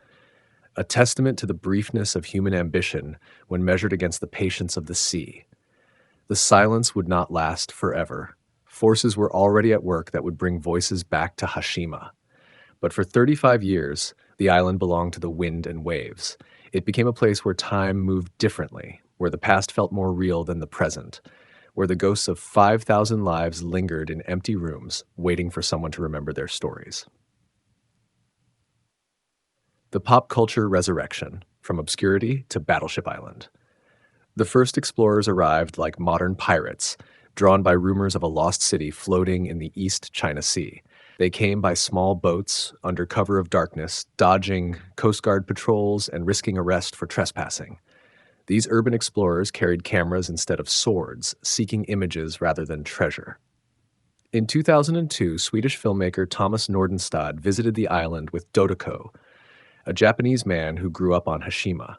a testament to the briefness of human ambition when measured against the patience of the sea. The silence would not last forever. Forces were already at work that would bring voices back to Hashima. But for 35 years, the island belonged to the wind and waves. It became a place where time moved differently, where the past felt more real than the present, where the ghosts of 5,000 lives lingered in empty rooms, waiting for someone to remember their stories. The pop culture resurrection, from obscurity to Battleship Island. The first explorers arrived like modern pirates, drawn by rumors of a lost city floating in the East China Sea. They came by small boats, under cover of darkness, dodging Coast Guard patrols and risking arrest for trespassing. These urban explorers carried cameras instead of swords, seeking images rather than treasure. In 2002, Swedish filmmaker Thomas Nordenstad visited the island with Dodoko, a Japanese man who grew up on Hashima.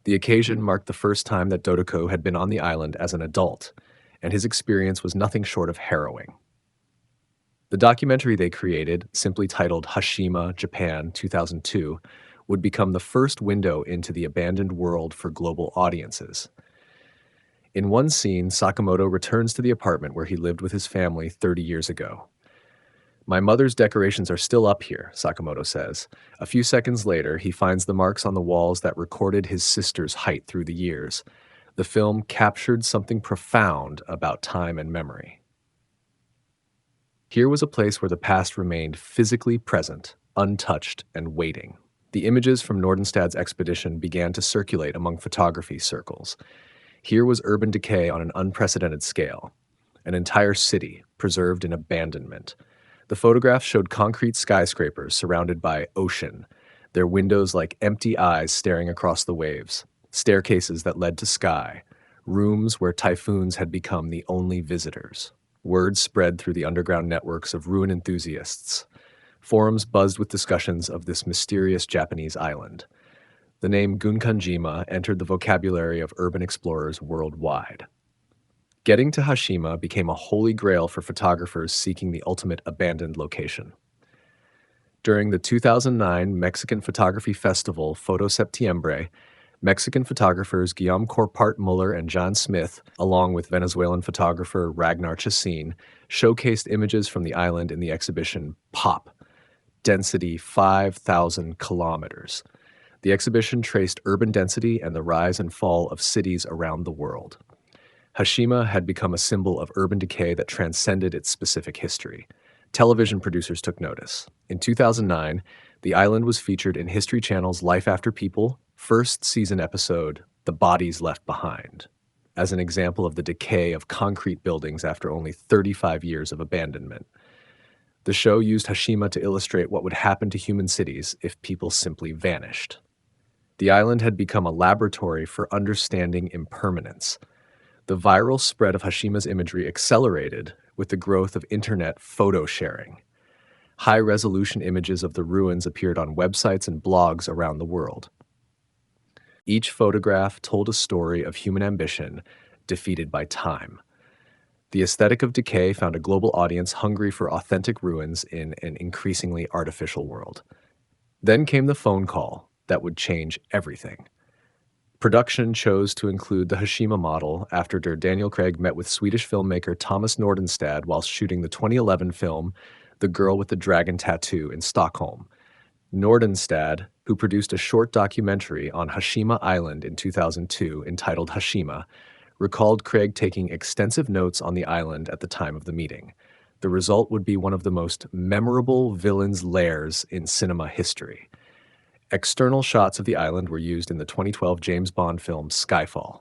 The occasion marked the first time that Dodoko had been on the island as an adult, and his experience was nothing short of harrowing. The documentary they created, simply titled Hashima, Japan, 2002, would become the first window into the abandoned world for global audiences. In one scene, Sakamoto returns to the apartment where he lived with his family 30 years ago. "My mother's decorations are still up here," Sakamoto says. A few seconds later, he finds the marks on the walls that recorded his sister's height through the years. The film captured something profound about time and memory. Here was a place where the past remained physically present, untouched, and waiting. The images from Nordenstad's expedition began to circulate among photography circles. Here was urban decay on an unprecedented scale. An entire city preserved in abandonment. The photographs showed concrete skyscrapers surrounded by ocean, their windows like empty eyes staring across the waves, staircases that led to sky, rooms where typhoons had become the only visitors. Word spread through the underground networks of ruin enthusiasts. Forums buzzed with discussions of this mysterious Japanese island. The name Gunkanjima entered the vocabulary of urban explorers worldwide. Getting to Hashima became a holy grail for photographers seeking the ultimate abandoned location. During the 2009 Mexican Photography Festival Foto Septiembre, Mexican photographers Guillaume Corpart Muller and John Smith, along with Venezuelan photographer Ragnar Chassin, showcased images from the island in the exhibition Pop, Density 5,000 Kilometers. The exhibition traced urban density and the rise and fall of cities around the world. Hashima had become a symbol of urban decay that transcended its specific history. Television producers took notice. In 2009, the island was featured in History Channel's Life After People, first season episode, The Bodies Left Behind, as an example of the decay of concrete buildings after only 35 years of abandonment. The show used Hashima to illustrate what would happen to human cities if people simply vanished. The island had become a laboratory for understanding impermanence. The viral spread of Hashima's imagery accelerated with the growth of internet photo sharing. High-resolution images of the ruins appeared on websites and blogs around the world. Each photograph told a story of human ambition defeated by time. The aesthetic of decay found a global audience hungry for authentic ruins in an increasingly artificial world. Then came the phone call that would change everything. Production chose to include the Hashima model after Daniel Craig met with Swedish filmmaker Thomas Nordenstad while shooting the 2011 film The Girl with the Dragon Tattoo in Stockholm. Nordenstad, who produced a short documentary on Hashima Island in 2002 entitled Hashima, recalled Craig taking extensive notes on the island at the time of the meeting. The result would be one of the most memorable villains' lairs in cinema history. External shots of the island were used in the 2012 James Bond film Skyfall.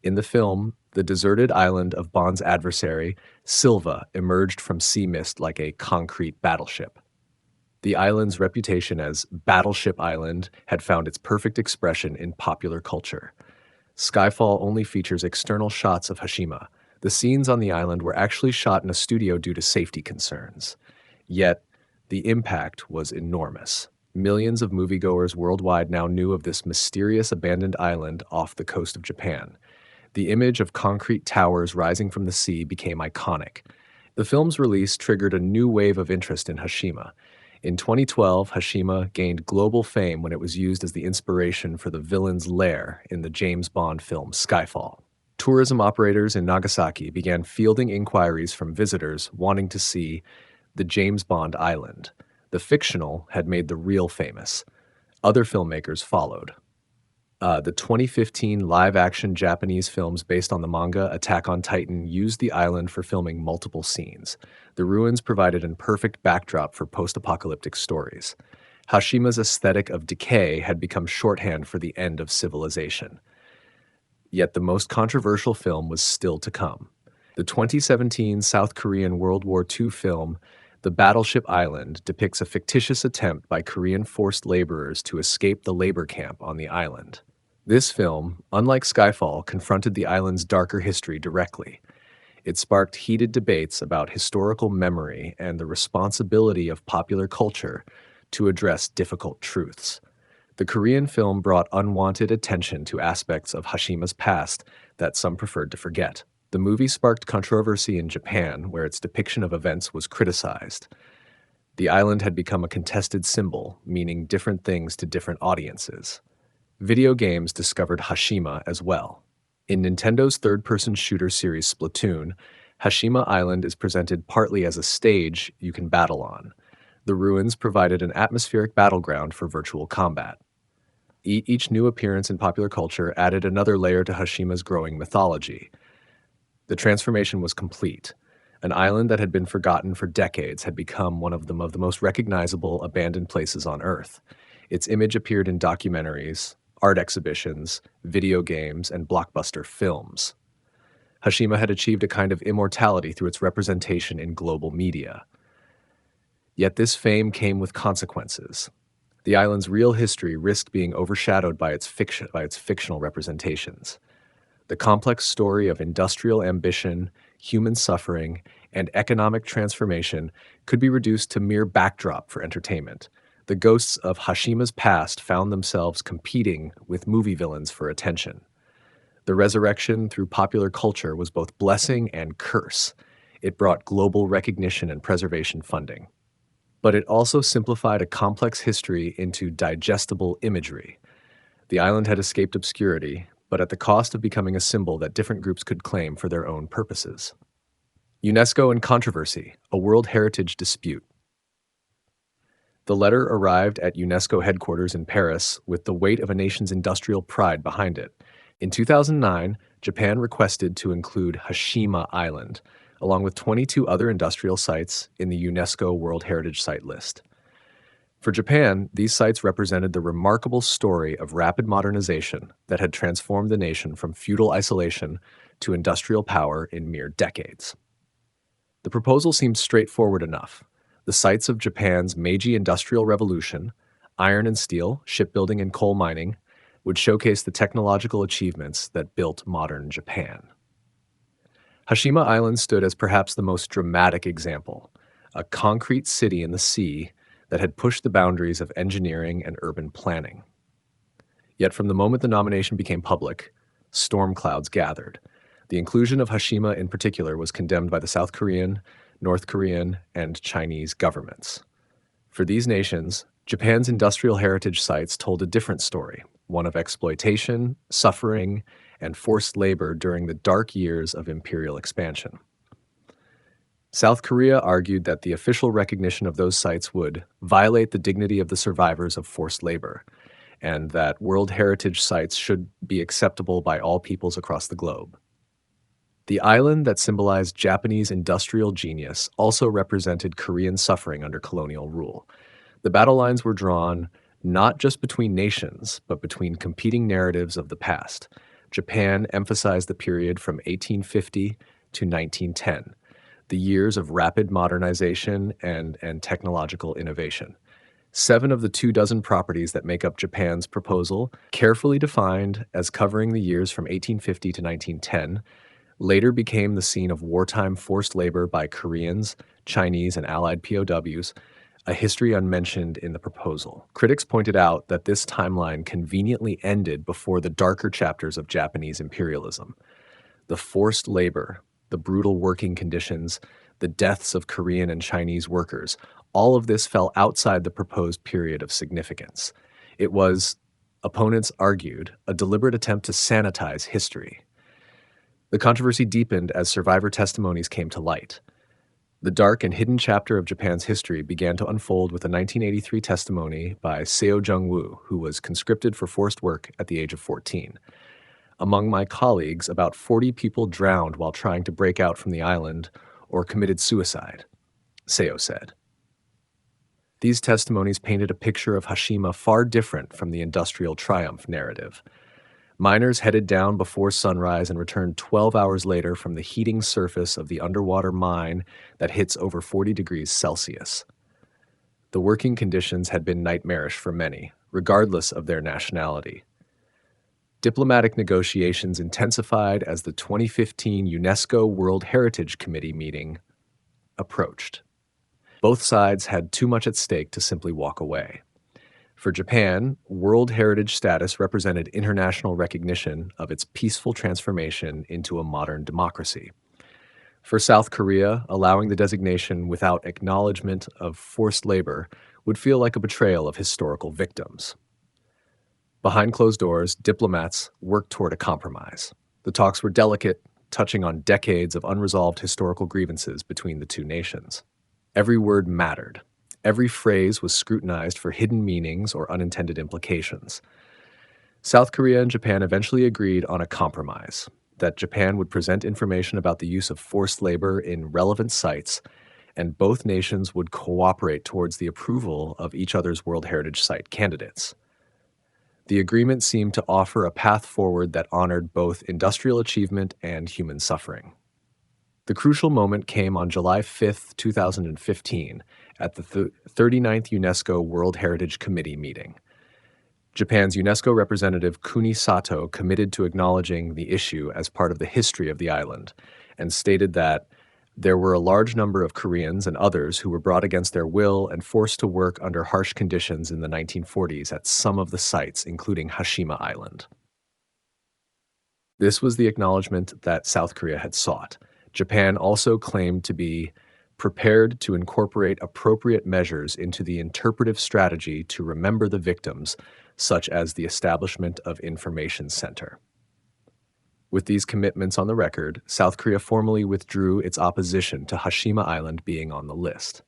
In the film, the deserted island of Bond's adversary, Silva, emerged from sea mist like a concrete battleship. The island's reputation as Battleship Island had found its perfect expression in popular culture. Skyfall only features external shots of Hashima. The scenes on the island were actually shot in a studio due to safety concerns. Yet, the impact was enormous. Millions of moviegoers worldwide now knew of this mysterious abandoned island off the coast of Japan. The image of concrete towers rising from the sea became iconic. The film's release triggered a new wave of interest in Hashima. In 2012, Hashima gained global fame when it was used as the inspiration for the villain's lair in the James Bond film Skyfall. Tourism operators in Nagasaki began fielding inquiries from visitors wanting to see the James Bond island. The fictional had made the real famous. Other filmmakers followed. The 2015 live-action Japanese films based on the manga Attack on Titan used the island for filming multiple scenes. The ruins provided a perfect backdrop for post-apocalyptic stories. Hashima's aesthetic of decay had become shorthand for the end of civilization. Yet the most controversial film was still to come. The 2017 South Korean World War II film The Battleship Island depicts a fictitious attempt by Korean forced laborers to escape the labor camp on the island. This film, unlike Skyfall, confronted the island's darker history directly. It sparked heated debates about historical memory and the responsibility of popular culture to address difficult truths. The Korean film brought unwanted attention to aspects of Hashima's past that some preferred to forget. The movie sparked controversy in Japan, where its depiction of events was criticized. The island had become a contested symbol, meaning different things to different audiences. Video games discovered Hashima as well. In Nintendo's third-person shooter series Splatoon, Hashima Island is presented partly as a stage you can battle on. The ruins provided an atmospheric battleground for virtual combat. Each new appearance in popular culture added another layer to Hashima's growing mythology. The transformation was complete. An island that had been forgotten for decades had become one of the most recognizable abandoned places on Earth. Its image appeared in documentaries, art exhibitions, video games, and blockbuster films. Hashima had achieved a kind of immortality through its representation in global media. Yet this fame came with consequences. The island's real history risked being overshadowed by its fictional representations. The complex story of industrial ambition, human suffering, and economic transformation could be reduced to mere backdrop for entertainment. The ghosts of Hashima's past found themselves competing with movie villains for attention. The resurrection through popular culture was both blessing and curse. It brought global recognition and preservation funding. But it also simplified a complex history into digestible imagery. The island had escaped obscurity, but at the cost of becoming a symbol that different groups could claim for their own purposes. UNESCO and controversy, a World Heritage dispute. The letter arrived at UNESCO headquarters in Paris with the weight of a nation's industrial pride behind it. In 2009, Japan requested to include Hashima Island, along with 22 other industrial sites, in the UNESCO World Heritage Site list. For Japan, these sites represented the remarkable story of rapid modernization that had transformed the nation from feudal isolation to industrial power in mere decades. The proposal seemed straightforward enough. The sites of Japan's Meiji Industrial Revolution, iron and steel, shipbuilding and coal mining, would showcase the technological achievements that built modern Japan. Hashima Island stood as perhaps the most dramatic example, a concrete city in the sea that had pushed the boundaries of engineering and urban planning. Yet from the moment the nomination became public, storm clouds gathered. The inclusion of Hashima in particular was condemned by the South Korean, North Korean, and Chinese governments. For these nations, Japan's industrial heritage sites told a different story, one of exploitation, suffering, and forced labor during the dark years of imperial expansion. South Korea argued that the official recognition of those sites would violate the dignity of the survivors of forced labor, and that World Heritage sites should be acceptable by all peoples across the globe. The island that symbolized Japanese industrial genius also represented Korean suffering under colonial rule. The battle lines were drawn not just between nations, but between competing narratives of the past. Japan emphasized the period from 1850 to 1910, the years of rapid modernization and technological innovation. 7 of the 24 properties that make up Japan's proposal, carefully defined as covering the years from 1850 to 1910, later became the scene of wartime forced labor by Koreans, Chinese, and Allied POWs, a history unmentioned in the proposal. Critics pointed out that this timeline conveniently ended before the darker chapters of Japanese imperialism. The forced labor, the brutal working conditions, the deaths of Korean and Chinese workers, all of this fell outside the proposed period of significance. It was, opponents argued, a deliberate attempt to sanitize history. The controversy deepened as survivor testimonies came to light. The dark and hidden chapter of Japan's history began to unfold with a 1983 testimony by Seo Jung-woo, who was conscripted for forced work at the age of 14. Among my colleagues, about 40 people drowned while trying to break out from the island or committed suicide, Seo said. These testimonies painted a picture of Hashima far different from the industrial triumph narrative. Miners headed down before sunrise and returned 12 hours later from the heating surface of the underwater mine that hits over 40 degrees Celsius. The working conditions had been nightmarish for many, regardless of their nationality. Diplomatic negotiations intensified as the 2015 UNESCO World Heritage Committee meeting approached. Both sides had too much at stake to simply walk away. For Japan, World Heritage status represented international recognition of its peaceful transformation into a modern democracy. For South Korea, allowing the designation without acknowledgement of forced labor would feel like a betrayal of historical victims. Behind closed doors, diplomats worked toward a compromise. The talks were delicate, touching on decades of unresolved historical grievances between the two nations. Every word mattered. Every phrase was scrutinized for hidden meanings or unintended implications. South Korea and Japan eventually agreed on a compromise, that Japan would present information about the use of forced labor in relevant sites, and both nations would cooperate towards the approval of each other's World Heritage Site candidates. The agreement seemed to offer a path forward that honored both industrial achievement and human suffering. The crucial moment came on July 5, 2015, at the 39th UNESCO World Heritage Committee meeting. Japan's UNESCO representative Kuni Sato committed to acknowledging the issue as part of the history of the island and stated that there were a large number of Koreans and others who were brought against their will and forced to work under harsh conditions in the 1940s at some of the sites, including Hashima Island. This was the acknowledgement that South Korea had sought. Japan also claimed to be prepared to incorporate appropriate measures into the interpretive strategy to remember the victims, such as the establishment of information center. With these commitments on the record, South Korea formally withdrew its opposition to Hashima Island being on the list.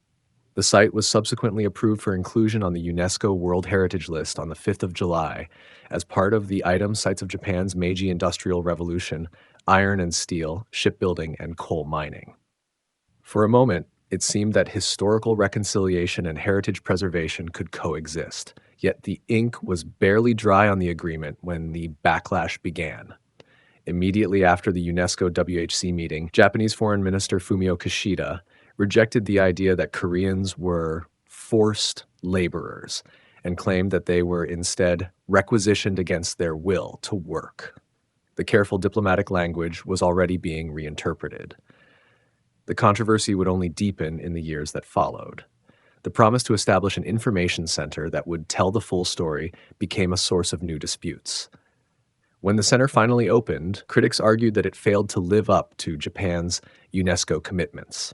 The site was subsequently approved for inclusion on the UNESCO World Heritage List on the 5th of July as part of the item sites of Japan's Meiji Industrial Revolution, iron and steel, shipbuilding, and coal mining. For a moment, it seemed that historical reconciliation and heritage preservation could coexist, yet the ink was barely dry on the agreement when the backlash began. Immediately after the UNESCO WHC meeting, Japanese Foreign Minister Fumio Kishida rejected the idea that Koreans were forced laborers and claimed that they were instead requisitioned against their will to work. The careful diplomatic language was already being reinterpreted. The controversy would only deepen in the years that followed. The promise to establish an information center that would tell the full story became a source of new disputes. When the center finally opened, critics argued that it failed to live up to Japan's UNESCO commitments.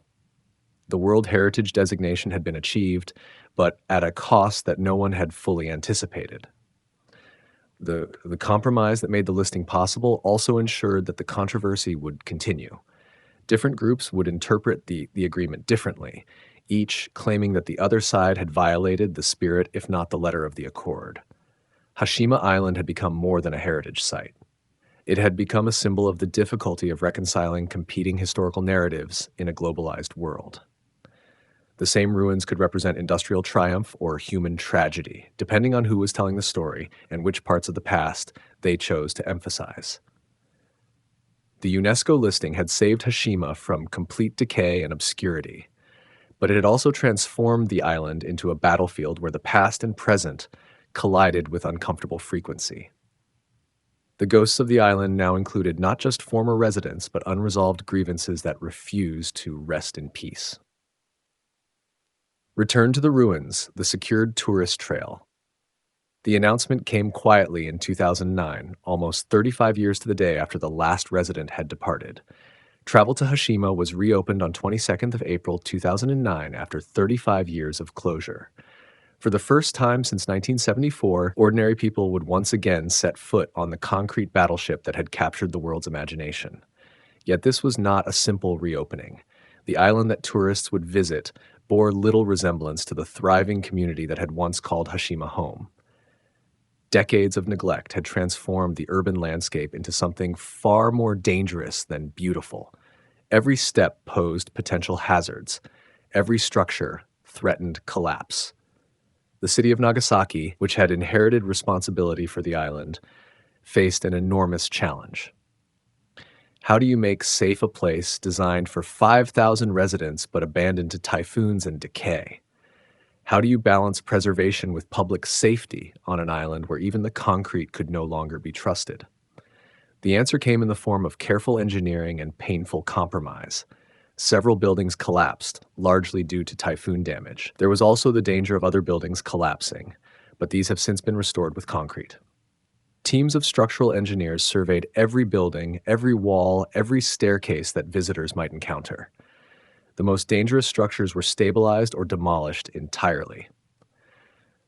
The World Heritage designation had been achieved, but at a cost that no one had fully anticipated. The compromise that made the listing possible also ensured that the controversy would continue. Different groups would interpret the agreement differently, each claiming that the other side had violated the spirit, if not the letter, of the accord. Hashima Island had become more than a heritage site. It had become a symbol of the difficulty of reconciling competing historical narratives in a globalized world. The same ruins could represent industrial triumph or human tragedy, depending on who was telling the story and which parts of the past they chose to emphasize. The UNESCO listing had saved Hashima from complete decay and obscurity, but it had also transformed the island into a battlefield where the past and present collided with uncomfortable frequency. The ghosts of the island now included not just former residents, but unresolved grievances that refused to rest in peace. Return to the ruins, the secured tourist trail. The announcement came quietly in 2009, almost 35 years to the day after the last resident had departed. Travel to Hashima was reopened on 22nd of April 2009 after 35 years of closure. For the first time since 1974, ordinary people would once again set foot on the concrete battleship that had captured the world's imagination. Yet this was not a simple reopening. The island that tourists would visit bore little resemblance to the thriving community that had once called Hashima home. Decades of neglect had transformed the urban landscape into something far more dangerous than beautiful. Every step posed potential hazards. Every structure threatened collapse. The city of Nagasaki, which had inherited responsibility for the island, faced an enormous challenge. How do you make safe a place designed for 5,000 residents but abandoned to typhoons and decay? How do you balance preservation with public safety on an island where even the concrete could no longer be trusted? The answer came in the form of careful engineering and painful compromise. Several buildings collapsed, largely due to typhoon damage. There was also the danger of other buildings collapsing, but these have since been restored with concrete. Teams of structural engineers surveyed every building, every wall, every staircase that visitors might encounter. The most dangerous structures were stabilized or demolished entirely.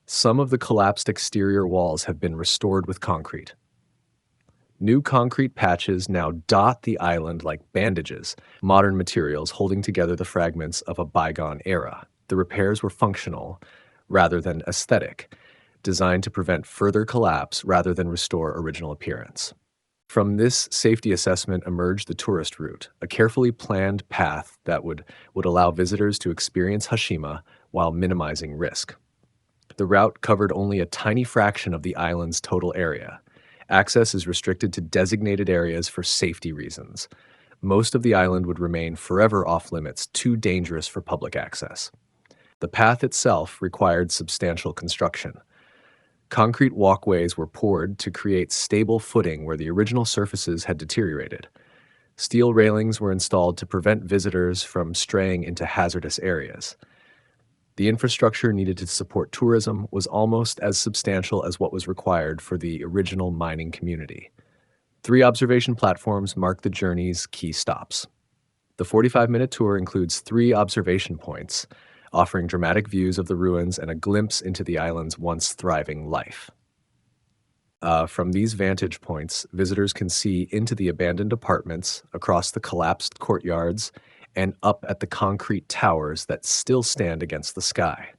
Some of the collapsed exterior walls have been restored with concrete. New concrete patches now dot the island like bandages, modern materials holding together the fragments of a bygone era. The repairs were functional rather than aesthetic, designed to prevent further collapse rather than restore original appearance. From this safety assessment emerged the tourist route, a carefully planned path that would allow visitors to experience Hashima while minimizing risk. The route covered only a tiny fraction of the island's total area. Access is restricted to designated areas for safety reasons. Most of the island would remain forever off limits, too dangerous for public access. The path itself required substantial construction. Concrete walkways were poured to create stable footing where the original surfaces had deteriorated. Steel railings were installed to prevent visitors from straying into hazardous areas. The infrastructure needed to support tourism was almost as substantial as what was required for the original mining community. 3 observation platforms mark the journey's key stops. The 45-minute tour includes 3 observation points, offering dramatic views of the ruins and a glimpse into the island's once thriving life. From these vantage points, visitors can see into the abandoned apartments, across the collapsed courtyards, and up at the concrete towers that still stand against the sky.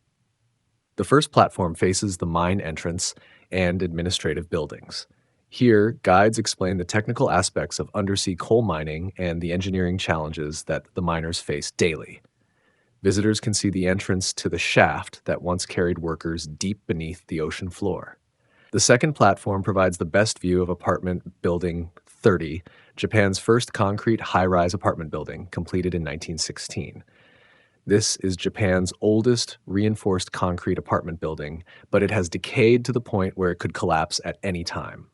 The first platform faces the mine entrance and administrative buildings. Here, guides explain the technical aspects of undersea coal mining and the engineering challenges that the miners face daily. Visitors can see the entrance to the shaft that once carried workers deep beneath the ocean floor. The second platform provides the best view of apartment building 30, Japan's first concrete high-rise apartment building, completed in 1916. This is Japan's oldest reinforced concrete apartment building, but it has decayed to the point where it could collapse at any time.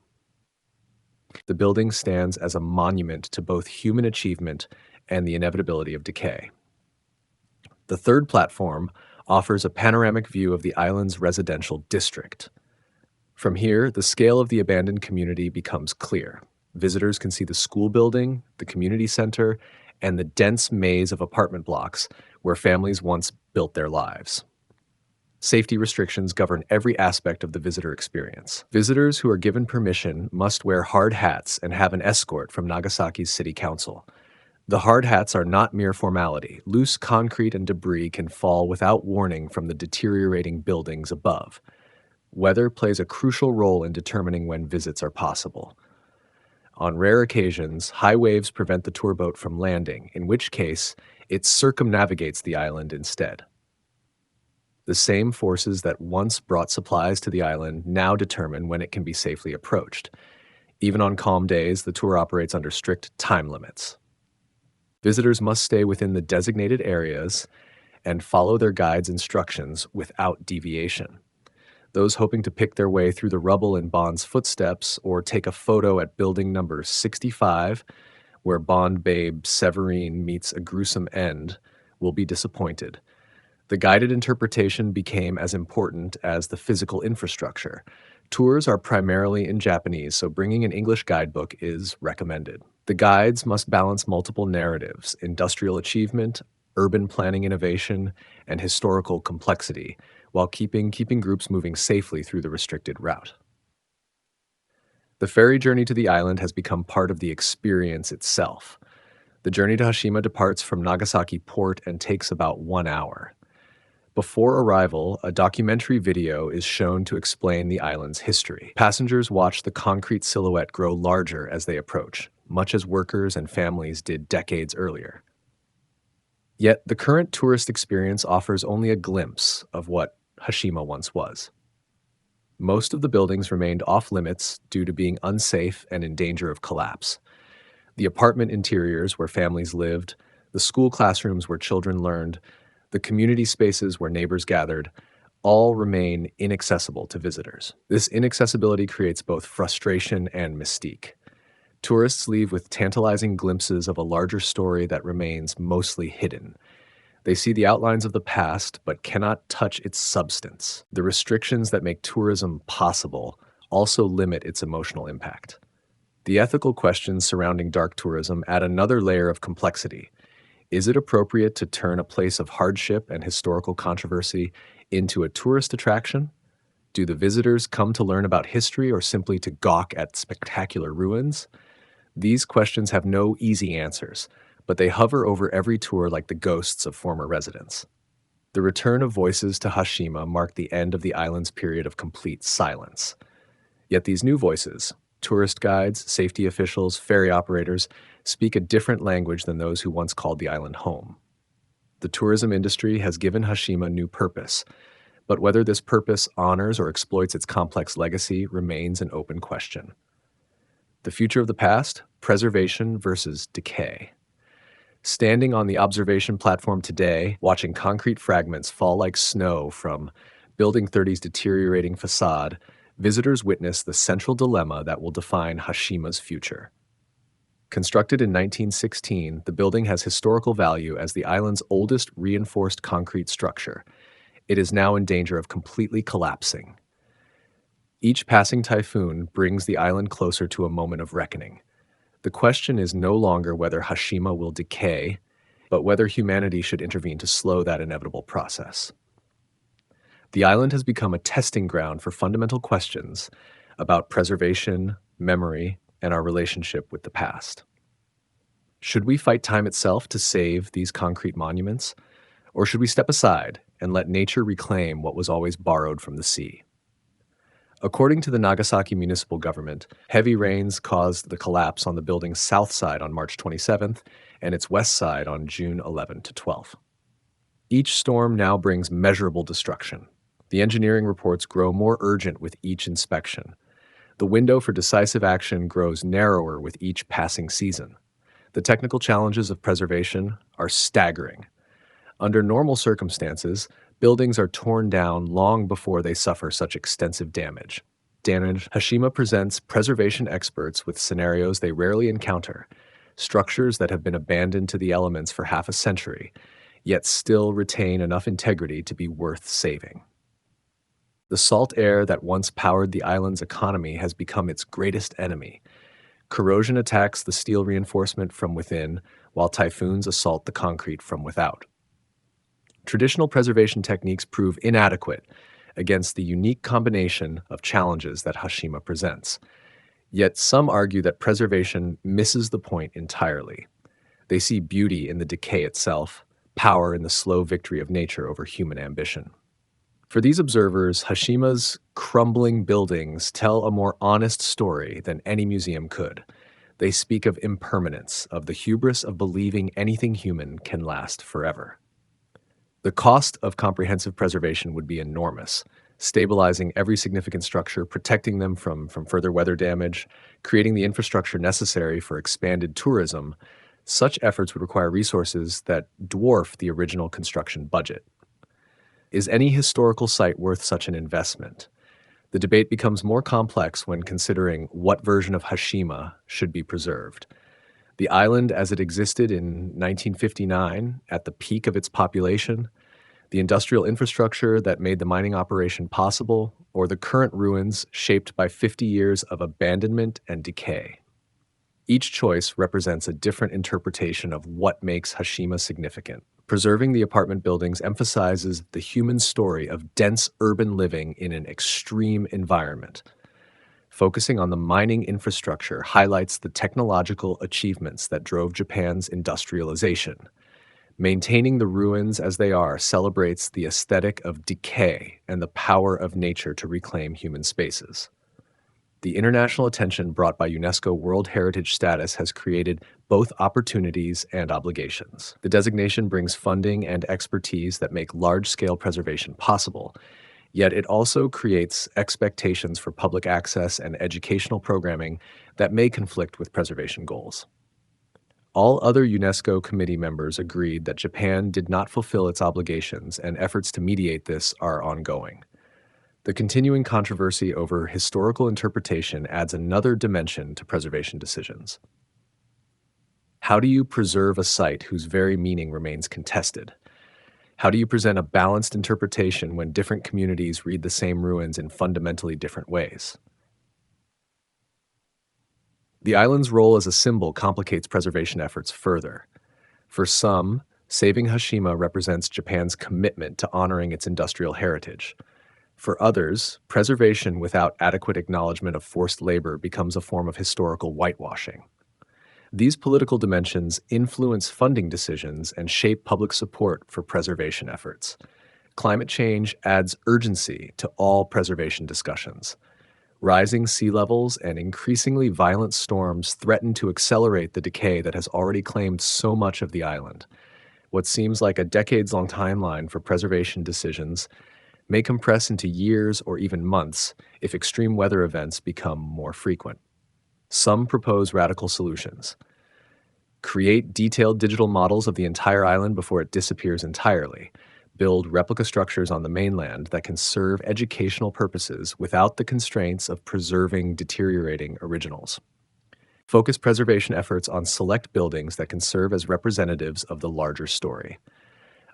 The building stands as a monument to both human achievement and the inevitability of decay. The third platform offers a panoramic view of the island's residential district. From here, the scale of the abandoned community becomes clear. Visitors can see the school building, the community center, and the dense maze of apartment blocks where families once built their lives. Safety restrictions govern every aspect of the visitor experience. Visitors who are given permission must wear hard hats and have an escort from Nagasaki's city council. The hard hats are not mere formality. Loose concrete and debris can fall without warning from the deteriorating buildings above. Weather plays a crucial role in determining when visits are possible. On rare occasions, high waves prevent the tour boat from landing, in which case it circumnavigates the island instead. The same forces that once brought supplies to the island now determine when it can be safely approached. Even on calm days, the tour operates under strict time limits. Visitors must stay within the designated areas and follow their guide's instructions without deviation. Those hoping to pick their way through the rubble in Bond's footsteps or take a photo at building number 65, where Bond babe Severine meets a gruesome end, will be disappointed. The guided interpretation became as important as the physical infrastructure. Tours are primarily in Japanese, so bringing an English guidebook is recommended. The guides must balance multiple narratives: industrial achievement, urban planning innovation, and historical complexity, while keeping groups moving safely through the restricted route. The ferry journey to the island has become part of the experience itself. The journey to Hashima departs from Nagasaki port and takes about 1 hour. Before arrival, a documentary video is shown to explain the island's history. Passengers watch the concrete silhouette grow larger as they approach, much as workers and families did decades earlier. Yet the current tourist experience offers only a glimpse of what Hashima once was. Most of the buildings remained off-limits due to being unsafe and in danger of collapse. The apartment interiors where families lived, the school classrooms where children learned, the community spaces where neighbors gathered, all remain inaccessible to visitors. This inaccessibility creates both frustration and mystique. Tourists leave with tantalizing glimpses of a larger story that remains mostly hidden. They see the outlines of the past, but cannot touch its substance. The restrictions that make tourism possible also limit its emotional impact. The ethical questions surrounding dark tourism add another layer of complexity. Is it appropriate to turn a place of hardship and historical controversy into a tourist attraction? Do the visitors come to learn about history or simply to gawk at spectacular ruins? These questions have no easy answers, but they hover over every tour like the ghosts of former residents. The return of voices to Hashima marked the end of the island's period of complete silence. Yet these new voices, tourist guides, safety officials, ferry operators, speak a different language than those who once called the island home. The tourism industry has given Hashima new purpose, but whether this purpose honors or exploits its complex legacy remains an open question. The future of the past: preservation versus decay. Standing on the observation platform today, watching concrete fragments fall like snow from Building 30's deteriorating facade, visitors witness the central dilemma that will define Hashima's future. Constructed in 1916, the building has historical value as the island's oldest reinforced concrete structure. It is now in danger of completely collapsing. Each passing typhoon brings the island closer to a moment of reckoning. The question is no longer whether Hashima will decay, but whether humanity should intervene to slow that inevitable process. The island has become a testing ground for fundamental questions about preservation, memory, and our relationship with the past. Should we fight time itself to save these concrete monuments, or should we step aside and let nature reclaim what was always borrowed from the sea? According to the Nagasaki municipal government, heavy rains caused the collapse on the building's south side on March 27th and its west side on June 11 to 12. Each storm now brings measurable destruction. The engineering reports grow more urgent with each inspection. The window for decisive action grows narrower with each passing season. The technical challenges of preservation are staggering. Under normal circumstances, buildings are torn down long before they suffer such extensive damage. Hashima presents preservation experts with scenarios they rarely encounter, structures that have been abandoned to the elements for half a century, yet still retain enough integrity to be worth saving. The salt air that once powered the island's economy has become its greatest enemy. Corrosion attacks the steel reinforcement from within, while typhoons assault the concrete from without. Traditional preservation techniques prove inadequate against the unique combination of challenges that Hashima presents. Yet some argue that preservation misses the point entirely. They see beauty in the decay itself, power in the slow victory of nature over human ambition. For these observers, Hashima's crumbling buildings tell a more honest story than any museum could. They speak of impermanence, of the hubris of believing anything human can last forever. The cost of comprehensive preservation would be enormous, stabilizing every significant structure, protecting them from further weather damage, creating the infrastructure necessary for expanded tourism. Such efforts would require resources that dwarf the original construction budget. Is any historical site worth such an investment? The debate becomes more complex when considering what version of Hashima should be preserved. The island as it existed in 1959, at the peak of its population, the industrial infrastructure that made the mining operation possible, or the current ruins shaped by 50 years of abandonment and decay. Each choice represents a different interpretation of what makes Hashima significant. Preserving the apartment buildings emphasizes the human story of dense urban living in an extreme environment. Focusing on the mining infrastructure highlights the technological achievements that drove Japan's industrialization. Maintaining the ruins as they are celebrates the aesthetic of decay and the power of nature to reclaim human spaces. The international attention brought by UNESCO World Heritage status has created both opportunities and obligations. The designation brings funding and expertise that make large-scale preservation possible, yet it also creates expectations for public access and educational programming that may conflict with preservation goals. All other UNESCO committee members agreed that Japan did not fulfill its obligations, and efforts to mediate this are ongoing. The continuing controversy over historical interpretation adds another dimension to preservation decisions. How do you preserve a site whose very meaning remains contested? How do you present a balanced interpretation when different communities read the same ruins in fundamentally different ways? The island's role as a symbol complicates preservation efforts further. For some, saving Hashima represents Japan's commitment to honoring its industrial heritage. For others, preservation without adequate acknowledgement of forced labor becomes a form of historical whitewashing. These political dimensions influence funding decisions and shape public support for preservation efforts. Climate change adds urgency to all preservation discussions. Rising sea levels and increasingly violent storms threaten to accelerate the decay that has already claimed so much of the island. What seems like a decades-long timeline for preservation decisions may compress into years or even months if extreme weather events become more frequent. Some propose radical solutions. Create detailed digital models of the entire island before it disappears entirely. Build replica structures on the mainland that can serve educational purposes without the constraints of preserving deteriorating originals. Focus preservation efforts on select buildings that can serve as representatives of the larger story.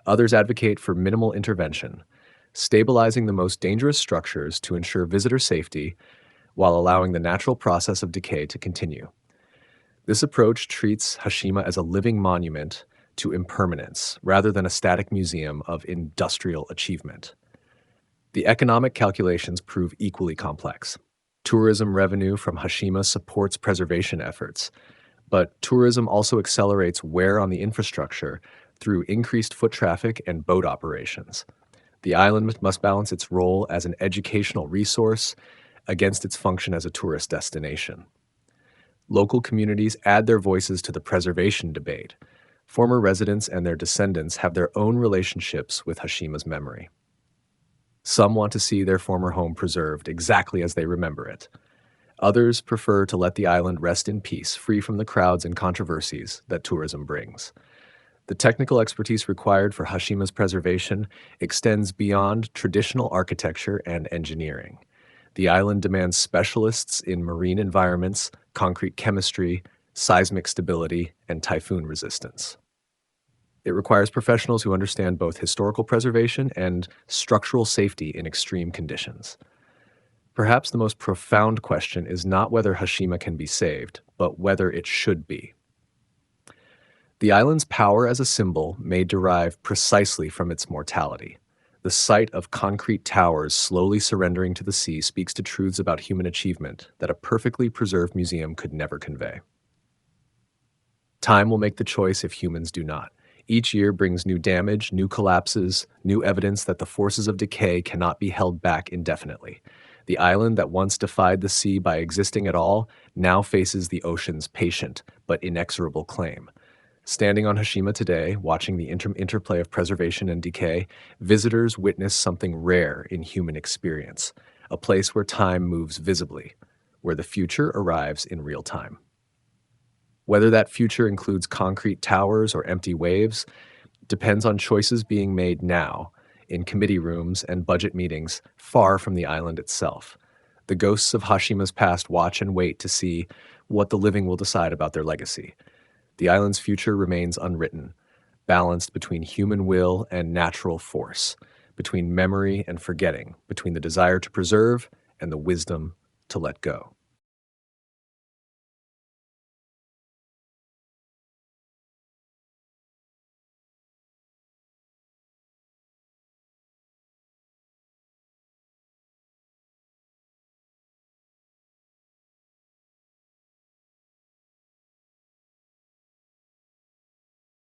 Others advocate for minimal intervention, stabilizing the most dangerous structures to ensure visitor safety while allowing the natural process of decay to continue. This approach treats Hashima as a living monument to impermanence rather than a static museum of industrial achievement. The economic calculations prove equally complex. Tourism revenue from Hashima supports preservation efforts, but tourism also accelerates wear on the infrastructure through increased foot traffic and boat operations. The island must balance its role as an educational resource against its function as a tourist destination. Local communities add their voices to the preservation debate. Former residents and their descendants have their own relationships with Hashima's memory. Some want to see their former home preserved exactly as they remember it. Others prefer to let the island rest in peace, free from the crowds and controversies that tourism brings. The technical expertise required for Hashima's preservation extends beyond traditional architecture and engineering. The island demands specialists in marine environments, concrete chemistry, seismic stability, and typhoon resistance. It requires professionals who understand both historical preservation and structural safety in extreme conditions. Perhaps the most profound question is not whether Hashima can be saved, but whether it should be. The island's power as a symbol may derive precisely from its mortality. The sight of concrete towers slowly surrendering to the sea speaks to truths about human achievement that a perfectly preserved museum could never convey. Time will make the choice if humans do not. Each year brings new damage, new collapses, new evidence that the forces of decay cannot be held back indefinitely. The island that once defied the sea by existing at all now faces the ocean's patient but inexorable claim. Standing on Hashima today, watching the interplay of preservation and decay, visitors witness something rare in human experience, a place where time moves visibly, where the future arrives in real time. Whether that future includes concrete towers or empty waves depends on choices being made now, in committee rooms and budget meetings far from the island itself. The ghosts of Hashima's past watch and wait to see what the living will decide about their legacy. The island's future remains unwritten, balanced between human will and natural force, between memory and forgetting, between the desire to preserve and the wisdom to let go.